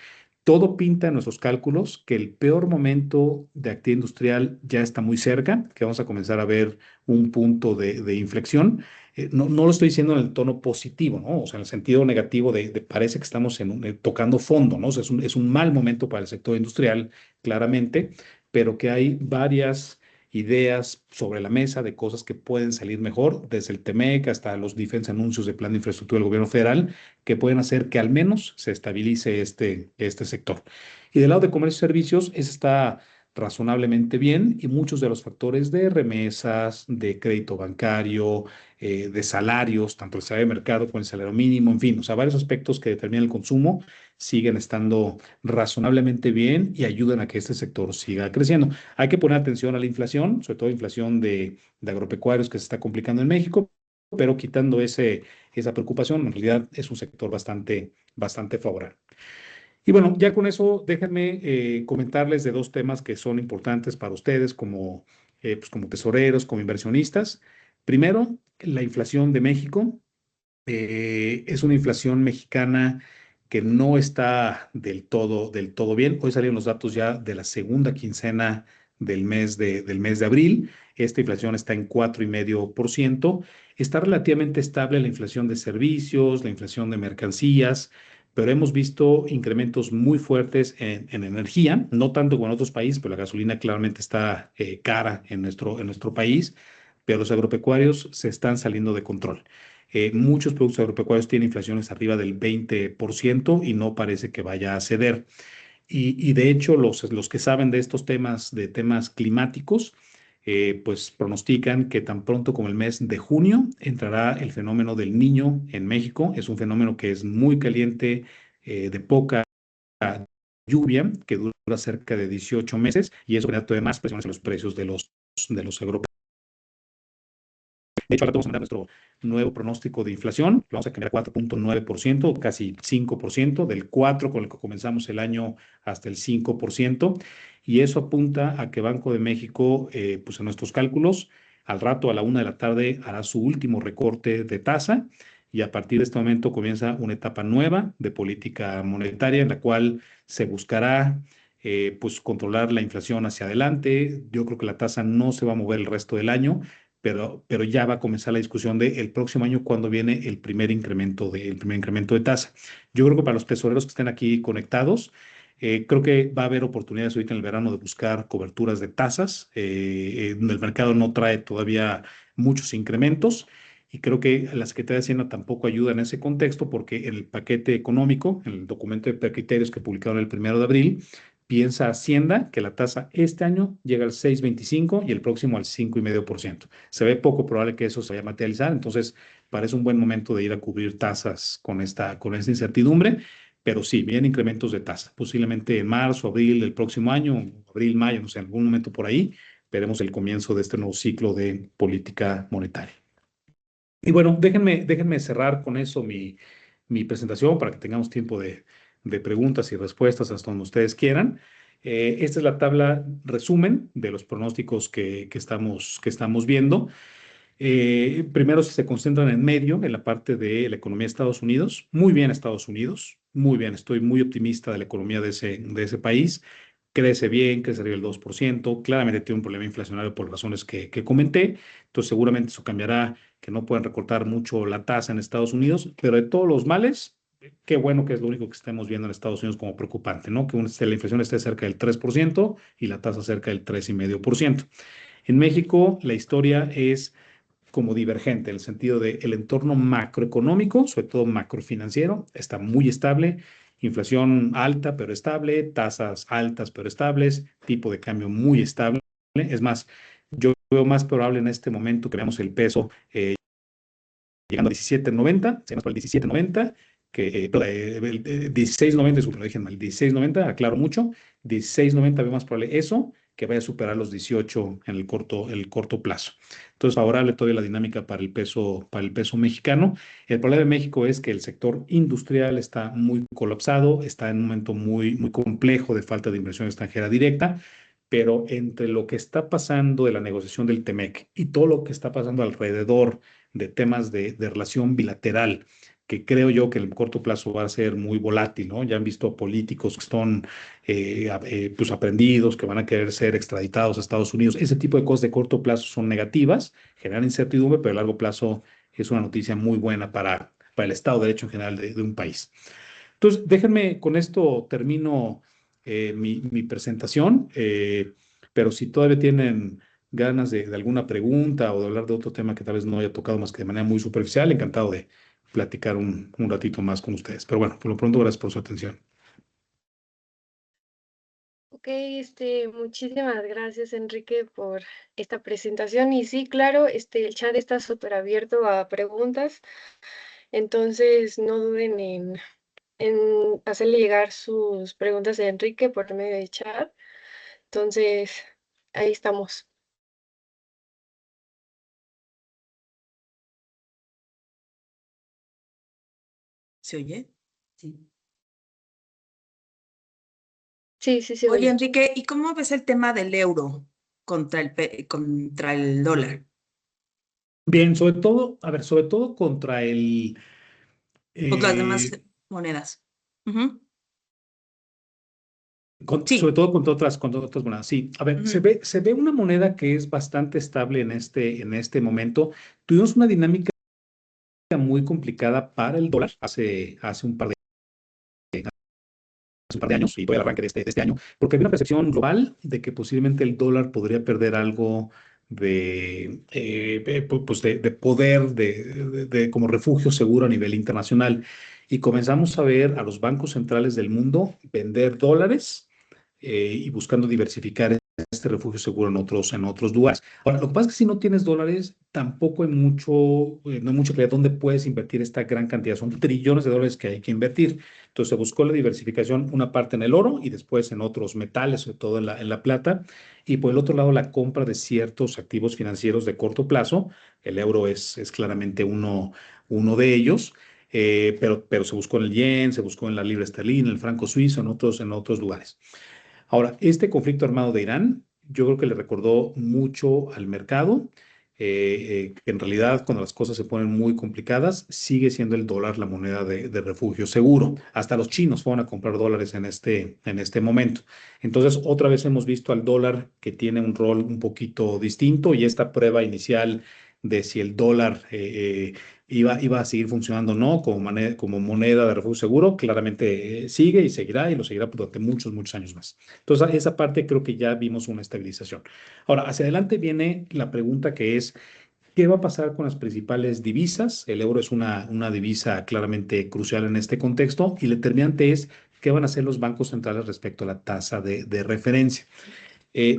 Todo pinta en nuestros cálculos que el peor momento de actividad industrial ya está muy cerca, que vamos a comenzar a ver un punto de inflexión. No lo estoy diciendo en el tono positivo, ¿no? O sea, en el sentido negativo de parece que estamos tocando fondo, ¿no? O sea, es un mal momento para el sector industrial, claramente, pero que hay varias ideas sobre la mesa de cosas que pueden salir mejor, desde el TEMEC hasta los diferentes anuncios de plan de infraestructura del gobierno federal, que pueden hacer que al menos se estabilice este sector. Y del lado de comercio y servicios, ese está razonablemente bien y muchos de los factores de remesas, de crédito bancario, de salarios, tanto el salario de mercado como el salario mínimo, en fin, o sea, varios aspectos que determinan el consumo siguen estando razonablemente bien y ayudan a que este sector siga creciendo. Hay que poner atención a la inflación, sobre todo inflación de agropecuarios que se está complicando en México, pero quitando esa preocupación, en realidad es un sector bastante favorable. Y bueno, ya con eso, déjenme comentarles de dos temas que son importantes para ustedes pues como tesoreros, como inversionistas. Primero, la inflación de México. Es una inflación mexicana que no está del todo bien. Hoy salieron los datos ya de la segunda quincena del mes de abril. Esta inflación está en 4,5%. Está relativamente estable la inflación de servicios, la inflación de mercancías, pero hemos visto incrementos muy fuertes en energía, no tanto como en otros países, pero la gasolina claramente está cara en nuestro país, pero los agropecuarios se están saliendo de control. Muchos productos agropecuarios tienen inflaciones arriba del 20% y no parece que vaya a ceder. Y de hecho, los que saben de estos temas, de temas climáticos, pues pronostican que tan pronto como el mes de junio entrará el fenómeno del Niño en México. Es un fenómeno que es muy caliente, de poca lluvia, que dura cerca de 18 meses y eso genera todavía más presiones en los precios de los agropecuarios. De hecho, ahora vamos a mandar nuestro nuevo pronóstico de inflación. Lo vamos a cambiar a 4,9%, casi 5%, del 4% con el que comenzamos el año hasta el 5%. Y eso apunta a que Banco de México, pues en nuestros cálculos, al rato a la 1 de la tarde hará su último recorte de tasa y a partir de este momento comienza una etapa nueva de política monetaria en la cual se buscará pues controlar la inflación hacia adelante. Yo creo que la tasa no se va a mover el resto del año, pero ya va a comenzar la discusión del próximo año cuando viene el primer incremento de tasa. Yo creo que para los tesoreros que estén aquí conectados, Creo que va a haber oportunidades ahorita en el verano de buscar coberturas de tasas. El mercado no trae todavía muchos incrementos y creo que la Secretaría de Hacienda tampoco ayuda en ese contexto porque en el paquete económico, en el documento de criterios que publicaron el 1 de abril, piensa Hacienda que la tasa este año llega al 6,25 y el próximo al 5,5%. Se ve poco probable que eso se vaya a materializar, entonces parece un buen momento de ir a cubrir tasas con esta incertidumbre. Pero sí, vienen incrementos de tasa, posiblemente en marzo, abril del próximo año, abril, mayo, no sé, en algún momento por ahí, veremos el comienzo de este nuevo ciclo de política monetaria. Y bueno, déjenme cerrar con eso mi presentación para que tengamos tiempo de preguntas y respuestas hasta donde ustedes quieran. Esta es la tabla resumen de los pronósticos que estamos viendo. Primero, si se concentran en medio, en la parte de la economía de Estados Unidos, muy bien Estados Unidos, muy bien, estoy muy optimista de la economía de ese país, crece bien, crece arriba del 2%, claramente tiene un problema inflacionario por razones que comenté, entonces seguramente eso cambiará, que no pueden recortar mucho la tasa en Estados Unidos, pero de todos los males, qué bueno que es lo único que estamos viendo en Estados Unidos como preocupante, ¿no? Que la inflación esté cerca del 3% y la tasa cerca del 3,5%. En México, la historia es como divergente, en el sentido de el entorno macroeconómico, sobre todo macrofinanciero, está muy estable, inflación alta pero estable, tasas altas pero estables, tipo de cambio muy estable. Es más, yo veo más probable en este momento que veamos el peso llegando a 17.90, se nos va el 17.90, que el 16.90, disculpen, lo dije mal, 16.90, aclaro mucho, 16.90 veo más probable eso, que vaya a superar los 18 en el corto plazo. Entonces, favorable todavía la dinámica para el peso mexicano. El problema de México es que el sector industrial está muy colapsado, está en un momento muy, muy complejo de falta de inversión extranjera directa, pero entre lo que está pasando de la negociación del TEMEC y todo lo que está pasando alrededor de temas de relación bilateral, que creo yo que en el corto plazo va a ser muy volátil, ¿no? Ya han visto políticos que están pues aprendidos, que van a querer ser extraditados a Estados Unidos. Ese tipo de cosas de corto plazo son negativas, generan incertidumbre, pero a largo plazo es una noticia muy buena para el Estado de Derecho en general de un país. Entonces, déjenme, con esto termino mi presentación, pero si todavía tienen ganas de alguna pregunta o de hablar de otro tema que tal vez no haya tocado más que de manera muy superficial, encantado de platicar un ratito más con ustedes. Pero bueno, por lo pronto, gracias por su atención. Ok, muchísimas gracias, Enrique, por esta presentación. Y sí, claro, el chat está súper abierto a preguntas, entonces no duden en hacerle llegar sus preguntas a Enrique por medio de chat. Entonces, ahí estamos. ¿Se oye? Sí. Sí, sí, Oye, oye. Enrique, ¿y cómo ves el tema del euro contra el dólar? Bien, sobre todo, a ver, sobre todo contra Contra las demás eh, monedas. Ujú. sobre Sí. todo contra otras monedas. Sí, a ver, Ujú. se ve una moneda que es bastante estable en este momento. Tuvimos una dinámica muy complicada para el dólar hace un par de años y todavía el arranque de este año, porque había una percepción global de que posiblemente el dólar podría perder algo pues de poder, como refugio seguro a nivel internacional. Y comenzamos a ver a los bancos centrales del mundo vender dólares y buscando diversificar este refugio seguro en otros lugares. Ahora, lo que pasa es que si no tienes dólares, tampoco no hay mucha claridad dónde puedes invertir esta gran cantidad. Son trillones de dólares que hay que invertir. Entonces se buscó la diversificación, una parte en el oro y después en otros metales, sobre todo en la plata. Y por el otro lado, la compra de ciertos activos financieros de corto plazo. El euro es claramente uno de ellos. Pero se buscó en el yen, se buscó en la libra esterlina, en el franco suizo, en otros lugares. Ahora, este conflicto armado de Irán, yo creo que le recordó mucho al mercado, que en realidad cuando las cosas se ponen muy complicadas, sigue siendo el dólar la moneda de refugio seguro. Hasta los chinos fueron a comprar dólares en este momento. Entonces, otra vez hemos visto al dólar que tiene un rol un poquito distinto y esta prueba inicial de si el dólar iba a seguir funcionando, ¿no? Como moneda de refugio seguro, claramente sigue y seguirá y lo seguirá durante muchos, muchos años más. Entonces, esa parte creo que ya vimos una estabilización. Ahora, hacia adelante viene la pregunta que es, ¿qué va a pasar con las principales divisas? El euro es una divisa claramente crucial en este contexto y el determinante es qué van a hacer los bancos centrales respecto a la tasa de referencia.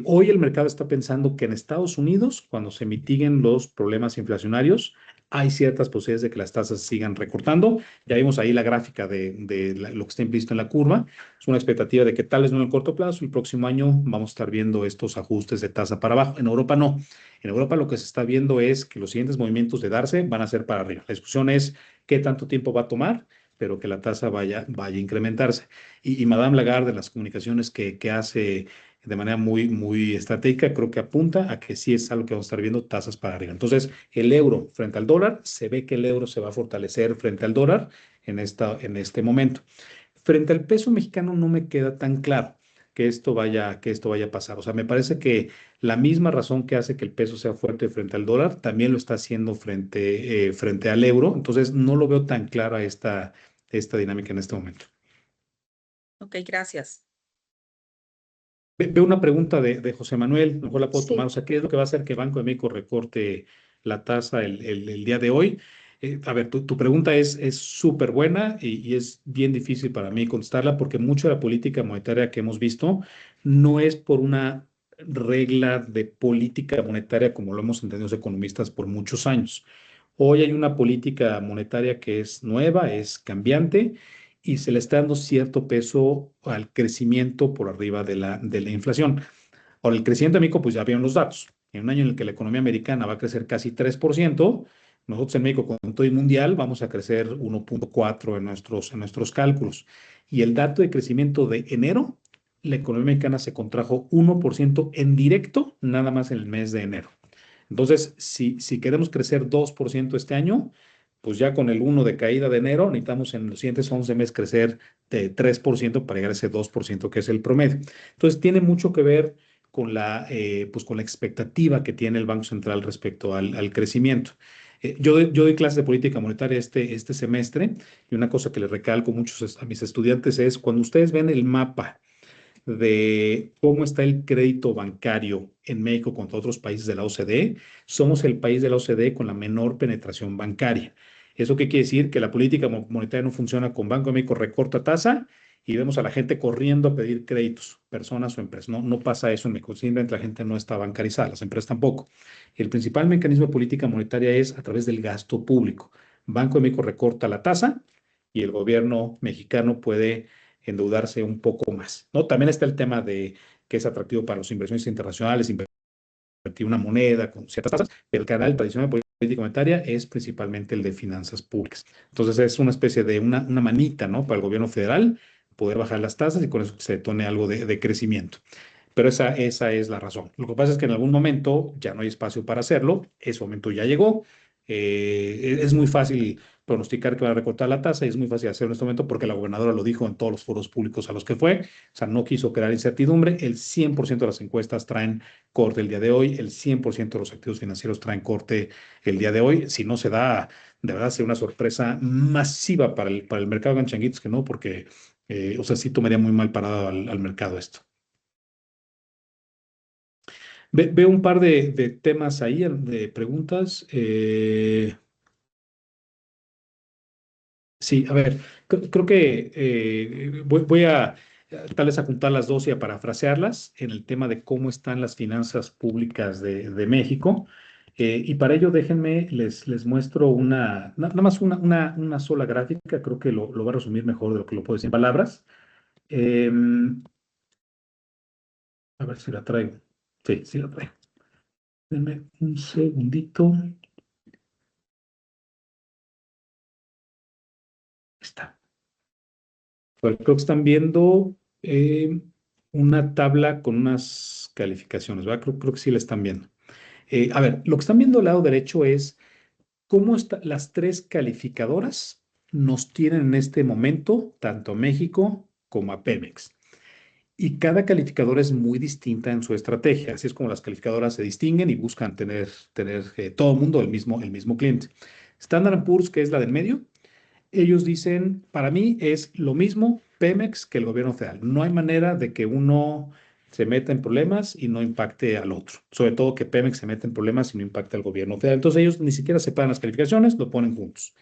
Hoy el mercado está pensando que en Estados Unidos, cuando se mitiguen los problemas inflacionarios, hay ciertas posibilidades de que las tasas sigan recortando. Ya vimos ahí la gráfica de lo que está implícito en la curva. Es una expectativa de que tal vez no en el corto plazo, el próximo año vamos a estar viendo estos ajustes de tasa para abajo. En Europa no. En Europa lo que se está viendo es que los siguientes movimientos de darse van a ser para arriba. La discusión es qué tanto tiempo va a tomar, pero que la tasa vaya a incrementarse. Y Madame Lagarde, en las comunicaciones que hace de manera muy, muy estratégica, creo que apunta a que sí es algo que vamos a estar viendo tasas para arriba. Entonces, el euro frente al dólar, se ve que el euro se va a fortalecer frente al dólar en este momento. Frente al peso mexicano no me queda tan claro que esto vaya a pasar. O sea, me parece que la misma razón que hace que el peso sea fuerte frente al dólar, también lo está haciendo frente al euro. Entonces, no lo veo tan clara esta dinámica en este momento. Ok, gracias. Veo una pregunta de José Manuel, a lo mejor la puedo tomar. Sí. O sea, ¿qué es lo que va a hacer que Banco de México recorte la tasa el día de hoy? A ver, tu pregunta es súper buena y es bien difícil para mí contestarla porque mucho de la política monetaria que hemos visto no es por una regla de política monetaria como lo hemos entendido los economistas por muchos años. Hoy hay una política monetaria que es nueva, es cambiante y se le está dando cierto peso al crecimiento por arriba de la inflación. Ahora, el crecimiento de México, pues ya vieron los datos. En un año en el que la economía americana va a crecer casi 3%, nosotros en México, con todo el mundial, vamos a crecer 1.4 en nuestros cálculos. Y el dato de crecimiento de enero, la economía mexicana se contrajo 1% en directo, nada más en el mes de enero. Entonces, si queremos crecer 2% este año, pues ya con el 1 de caída de enero, necesitamos en los siguientes 11 meses crecer de 3% para llegar a ese 2% que es el promedio. Entonces, tiene mucho que ver pues con la expectativa que tiene el Banco Central respecto al crecimiento. Yo doy clases de política monetaria este semestre y una cosa que les recalco mucho a mis estudiantes es cuando ustedes ven el mapa de cómo está el crédito bancario en México contra otros países de la OCDE, somos el país de la OCDE con la menor penetración bancaria. ¿Eso qué quiere decir? Que la política monetaria no funciona con Banco de México, recorta tasa y vemos a la gente corriendo a pedir créditos, personas o empresas. No pasa eso en México, simplemente la gente no está bancarizada, las empresas tampoco. El principal mecanismo de política monetaria es a través del gasto público. Banco de México recorta la tasa y el gobierno mexicano puede endeudarse un poco más, ¿no? También está el tema de que es atractivo para los inversionistas internacionales, invertir una moneda con ciertas tasas, pero el canal tradicional de política monetaria es principalmente el de finanzas públicas. Entonces es una especie de una manita, ¿no? Para el gobierno federal poder bajar las tasas y con eso se detone algo de crecimiento. Pero esa es la razón. Lo que pasa es que en algún momento ya no hay espacio para hacerlo, ese momento ya llegó. Es muy fácil pronosticar que van a recortar la tasa y es muy fácil hacerlo en este momento porque la gobernadora lo dijo en todos los foros públicos a los que fue. O sea, no quiso crear incertidumbre. El 100% de las encuestas traen corte el día de hoy. El 100% de los activos financieros traen corte el día de hoy. Si no se da, de verdad, sería una sorpresa masiva para el mercado de changuitos, que no, porque, o sea, sí tomaría muy mal parado al mercado esto. Veo un par de temas ahí, de preguntas. Sí, a ver, creo que voy a tal vez apuntar las dos y a parafrasearlas en el tema de cómo están las finanzas públicas de México. Y para ello, déjenme, les muestro nada más una sola gráfica, creo que lo va a resumir mejor de lo que lo puedo decir en palabras. A ver si la traigo. Sí la traigo. Denme un segundito. Está. Bueno, creo que están viendo una tabla con unas calificaciones, ¿verdad? Creo que sí la están viendo. A ver, lo que están viendo al lado derecho es cómo las tres calificadoras nos tienen en este momento, tanto a México como a Pemex. Y cada calificadora es muy distinta en su estrategia. Así es como las calificadoras se distinguen y buscan tener todo el mundo el mismo cliente. Standard Poor's, que es la del medio, ellos dicen, para mí es lo mismo Pemex que el gobierno federal. No hay manera de que uno se meta en problemas y no impacte al otro. Sobre todo que Pemex se meta en problemas y no impacte al gobierno federal. Entonces ellos ni siquiera separan las calificaciones, lo ponen juntos.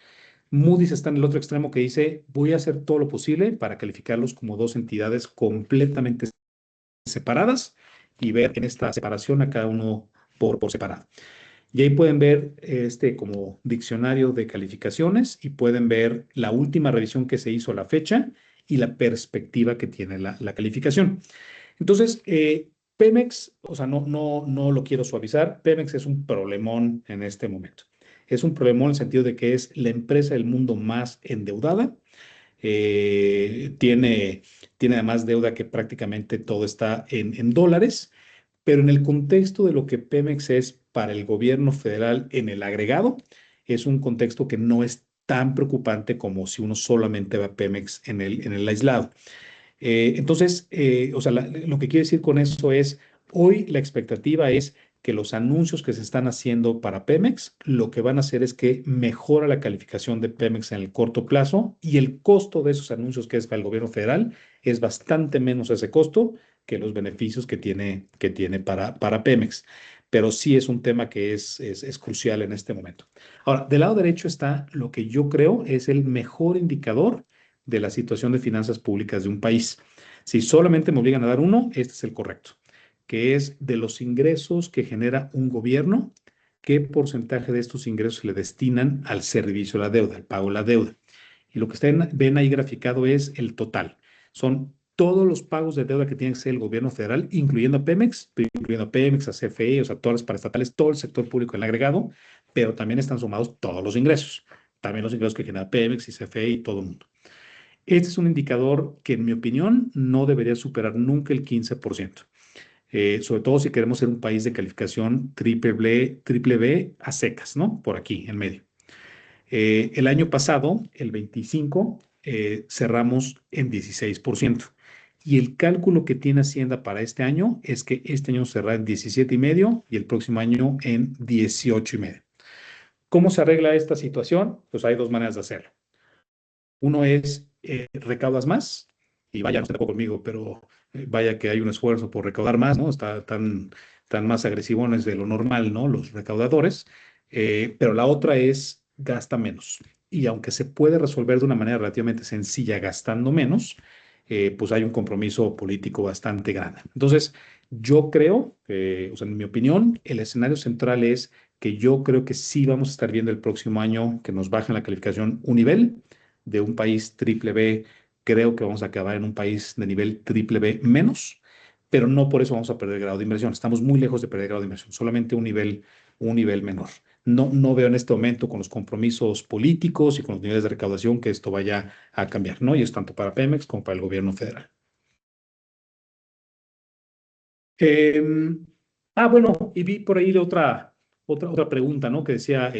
Moody's está en el otro extremo que dice, voy a hacer todo lo posible para calificarlos como dos entidades completamente separadas y ver en esta separación a cada uno por separado. Y ahí pueden ver este como diccionario de calificaciones y pueden ver la última revisión que se hizo a la fecha y la perspectiva que tiene la calificación. Entonces, Pemex, o sea, no lo quiero suavizar, Pemex es un problemón en este momento. Es un problemón en el sentido de que es la empresa del mundo más endeudada. Tiene además deuda que prácticamente todo está en dólares, pero en el contexto de lo que Pemex es para el gobierno federal en el agregado, es un contexto que no es tan preocupante como si uno solamente ve a Pemex en el aislado. Entonces, o sea, lo que quiero decir con eso es, hoy la expectativa es que los anuncios que se están haciendo para Pemex, lo que van a hacer es que mejora la calificación de Pemex en el corto plazo y el costo de esos anuncios que es para el gobierno federal es bastante menos ese costo que los beneficios que tiene para Pemex. Pero sí es un tema que es crucial en este momento. Ahora, del lado derecho está lo que yo creo es el mejor indicador de la situación de finanzas públicas de un país. Si solamente me obligan a dar uno, este es el correcto, que es de los ingresos que genera un gobierno, qué porcentaje de estos ingresos se le destinan al servicio de la deuda, al pago de la deuda. Y lo que ustedes ven ahí graficado es el total. Son todos los pagos de deuda que tiene que hacer el gobierno federal, incluyendo a Pemex, a CFE, o sea, todas las paraestatales, todo el sector público en el agregado, pero también están sumados todos los ingresos, también los ingresos que genera Pemex y CFE y todo el mundo. Este es un indicador que, en mi opinión, no debería superar nunca el 15%. Sobre todo si queremos ser un país de calificación triple B a secas, ¿no? Por aquí, en medio. El año pasado, el 25, cerramos en 16%. Y el cálculo que tiene Hacienda para este año es que este año cerrará en 17,5 y el próximo año en 18,5. ¿Cómo se arregla esta situación? Pues hay dos maneras de hacerlo. Uno es recaudas más, y vaya, no está conmigo, pero vaya que hay un esfuerzo por recaudar más, ¿no? Está tan más agresivones de lo normal, ¿no? Los recaudadores. Pero la otra es gasta menos. Y aunque se puede resolver de una manera relativamente sencilla gastando menos, pues hay un compromiso político bastante grande. Entonces, yo creo, o sea, en mi opinión, el escenario central es que yo creo que sí vamos a estar viendo el próximo año que nos bajen la calificación un nivel de un país triple B. Creo que vamos a acabar en un país de nivel triple B menos, pero no por eso vamos a perder grado de inversión. Estamos muy lejos de perder grado de inversión, solamente un nivel menor. No veo en este momento con los compromisos políticos y con los niveles de recaudación que esto vaya a cambiar, ¿no? Y es tanto para Pemex como para el gobierno federal. Bueno, y vi por ahí de otra pregunta, ¿no? Que decía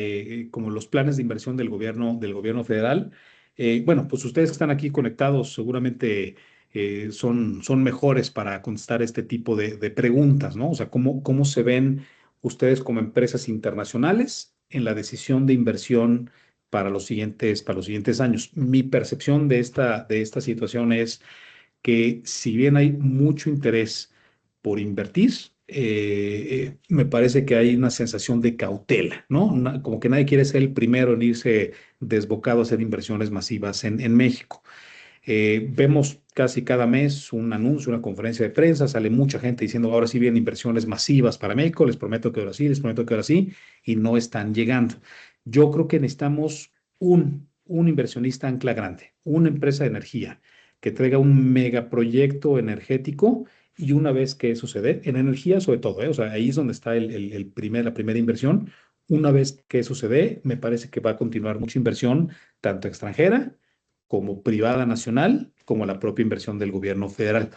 como los planes de inversión del gobierno federal. Bueno, pues ustedes que están aquí conectados seguramente son mejores para contestar este tipo de preguntas, ¿no? O sea, ¿cómo se ven ustedes como empresas internacionales en la decisión de inversión para los siguientes años? Mi percepción de esta situación es que si bien hay mucho interés por invertir, me parece que hay una sensación de cautela, ¿no? Como que nadie quiere ser el primero en irse desbocado a hacer inversiones masivas en México. Vemos casi cada mes un anuncio, una conferencia de prensa, sale mucha gente diciendo ahora sí vienen inversiones masivas para México, les prometo que ahora sí, les prometo que ahora sí, y no están llegando. Yo creo que necesitamos un inversionista ancla grande, una empresa de energía que traiga un megaproyecto energético y una vez que eso se dé, en energía sobre todo, o sea, ahí es donde está la primera inversión. Una vez que eso se dé, me parece que va a continuar mucha inversión, tanto extranjera como privada nacional, como la propia inversión del gobierno federal.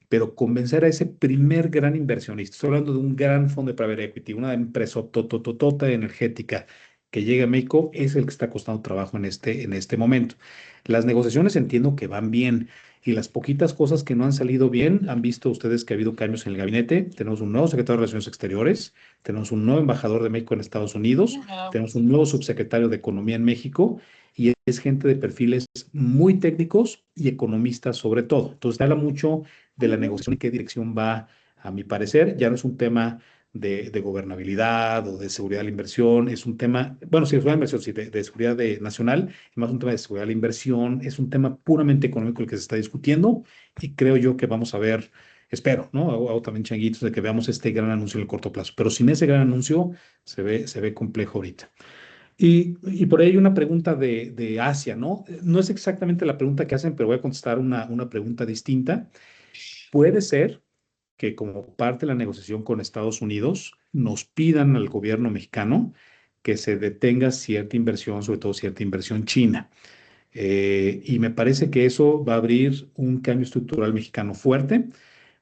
Pero convencer a ese primer gran inversionista, estoy hablando de un gran fondo de private equity, una empresa totototota energética, que llegue a México es el que está costando trabajo en este momento. Las negociaciones entiendo que van bien y las poquitas cosas que no han salido bien, han visto ustedes que ha habido cambios en el gabinete. Tenemos un nuevo secretario de Relaciones Exteriores, tenemos un nuevo embajador de México en Estados Unidos, tenemos un nuevo subsecretario de Economía en México y es gente de perfiles muy técnicos y economistas sobre todo. Entonces, habla mucho de la negociación y qué dirección va, a mi parecer. Ya no es un tema de gobernabilidad o de seguridad de la inversión, es un tema, bueno, sí, de seguridad de la inversión, sí, de seguridad nacional, es más un tema de seguridad de la inversión, es un tema puramente económico el que se está discutiendo y creo yo que vamos a ver, espero, ¿no? Hago también changuitos de que veamos este gran anuncio en el corto plazo, pero sin ese gran anuncio se ve complejo ahorita. Y por ahí hay una pregunta de Asia, ¿no? No es exactamente la pregunta que hacen, pero voy a contestar una pregunta distinta. Puede ser que como parte de la negociación con Estados Unidos nos pidan al gobierno mexicano que se detenga cierta inversión, sobre todo cierta inversión china. Y me parece que eso va a abrir un cambio estructural mexicano fuerte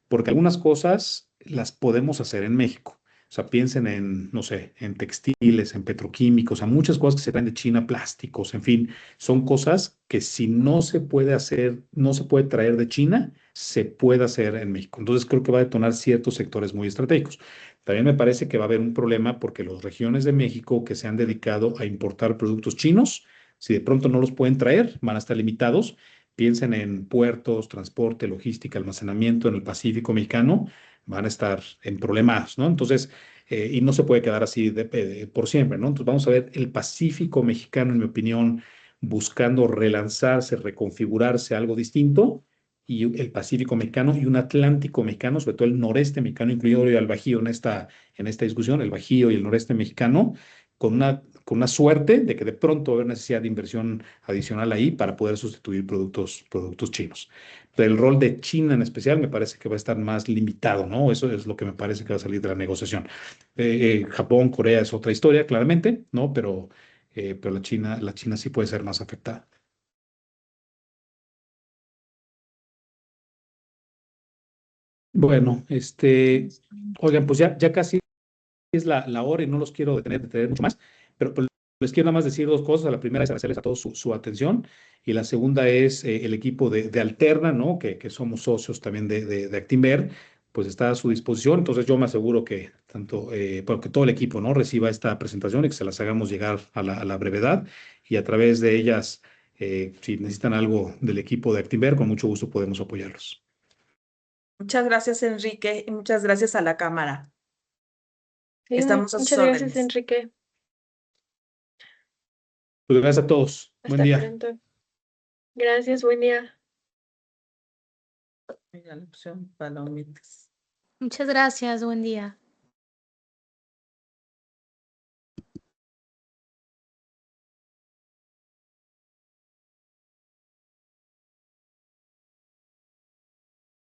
porque algunas cosas las podemos hacer en México. O sea, piensen en, no sé, en textiles, en petroquímicos, a muchas cosas que se traen de China, plásticos, en fin, son cosas que si no se puede hacer, no se puede traer de China, se puede hacer en México. Entonces creo que va a detonar ciertos sectores muy estratégicos. También me parece que va a haber un problema porque las regiones de México que se han dedicado a importar productos chinos, si de pronto no los pueden traer, van a estar limitados. Piensen en puertos, transporte, logística, almacenamiento en el Pacífico mexicano, van a estar en problemas, ¿no? Entonces, y no se puede quedar así por siempre, ¿no? Entonces, vamos a ver el Pacífico mexicano, en mi opinión, buscando relanzarse, reconfigurarse algo distinto, y el Pacífico mexicano y un Atlántico mexicano, sobre todo el noreste mexicano, incluido el Bajío en esta discusión, el Bajío y el noreste mexicano, con una suerte de que de pronto va a haber necesidad de inversión adicional ahí para poder sustituir productos chinos. Pero el rol de China en especial me parece que va a estar más limitado, ¿no? Eso es lo que me parece que va a salir de la negociación. Japón, Corea es otra historia, claramente, ¿no? Pero la China sí puede ser más afectada. Bueno, oigan, pues ya casi es la hora y no los quiero detener mucho más, pero les quiero nada más decir dos cosas. La primera es agradecerles a todos su atención y la segunda es el equipo de Alterna, ¿no? Que somos socios también de Actinver, pues está a su disposición. Entonces yo me aseguro que que todo el equipo, ¿no? Reciba esta presentación y que se las hagamos llegar a la brevedad y a través de ellas, si necesitan algo del equipo de Actinver, con mucho gusto podemos apoyarlos. Muchas gracias, Enrique, y muchas gracias a la Cámara. Sí, Estamos a sus muchas gracias, órdenes. Enrique. Pues gracias a todos. Buen Hasta día. pronto. Gracias, buen día. Mira la opción palomitas. Muchas gracias, buen día.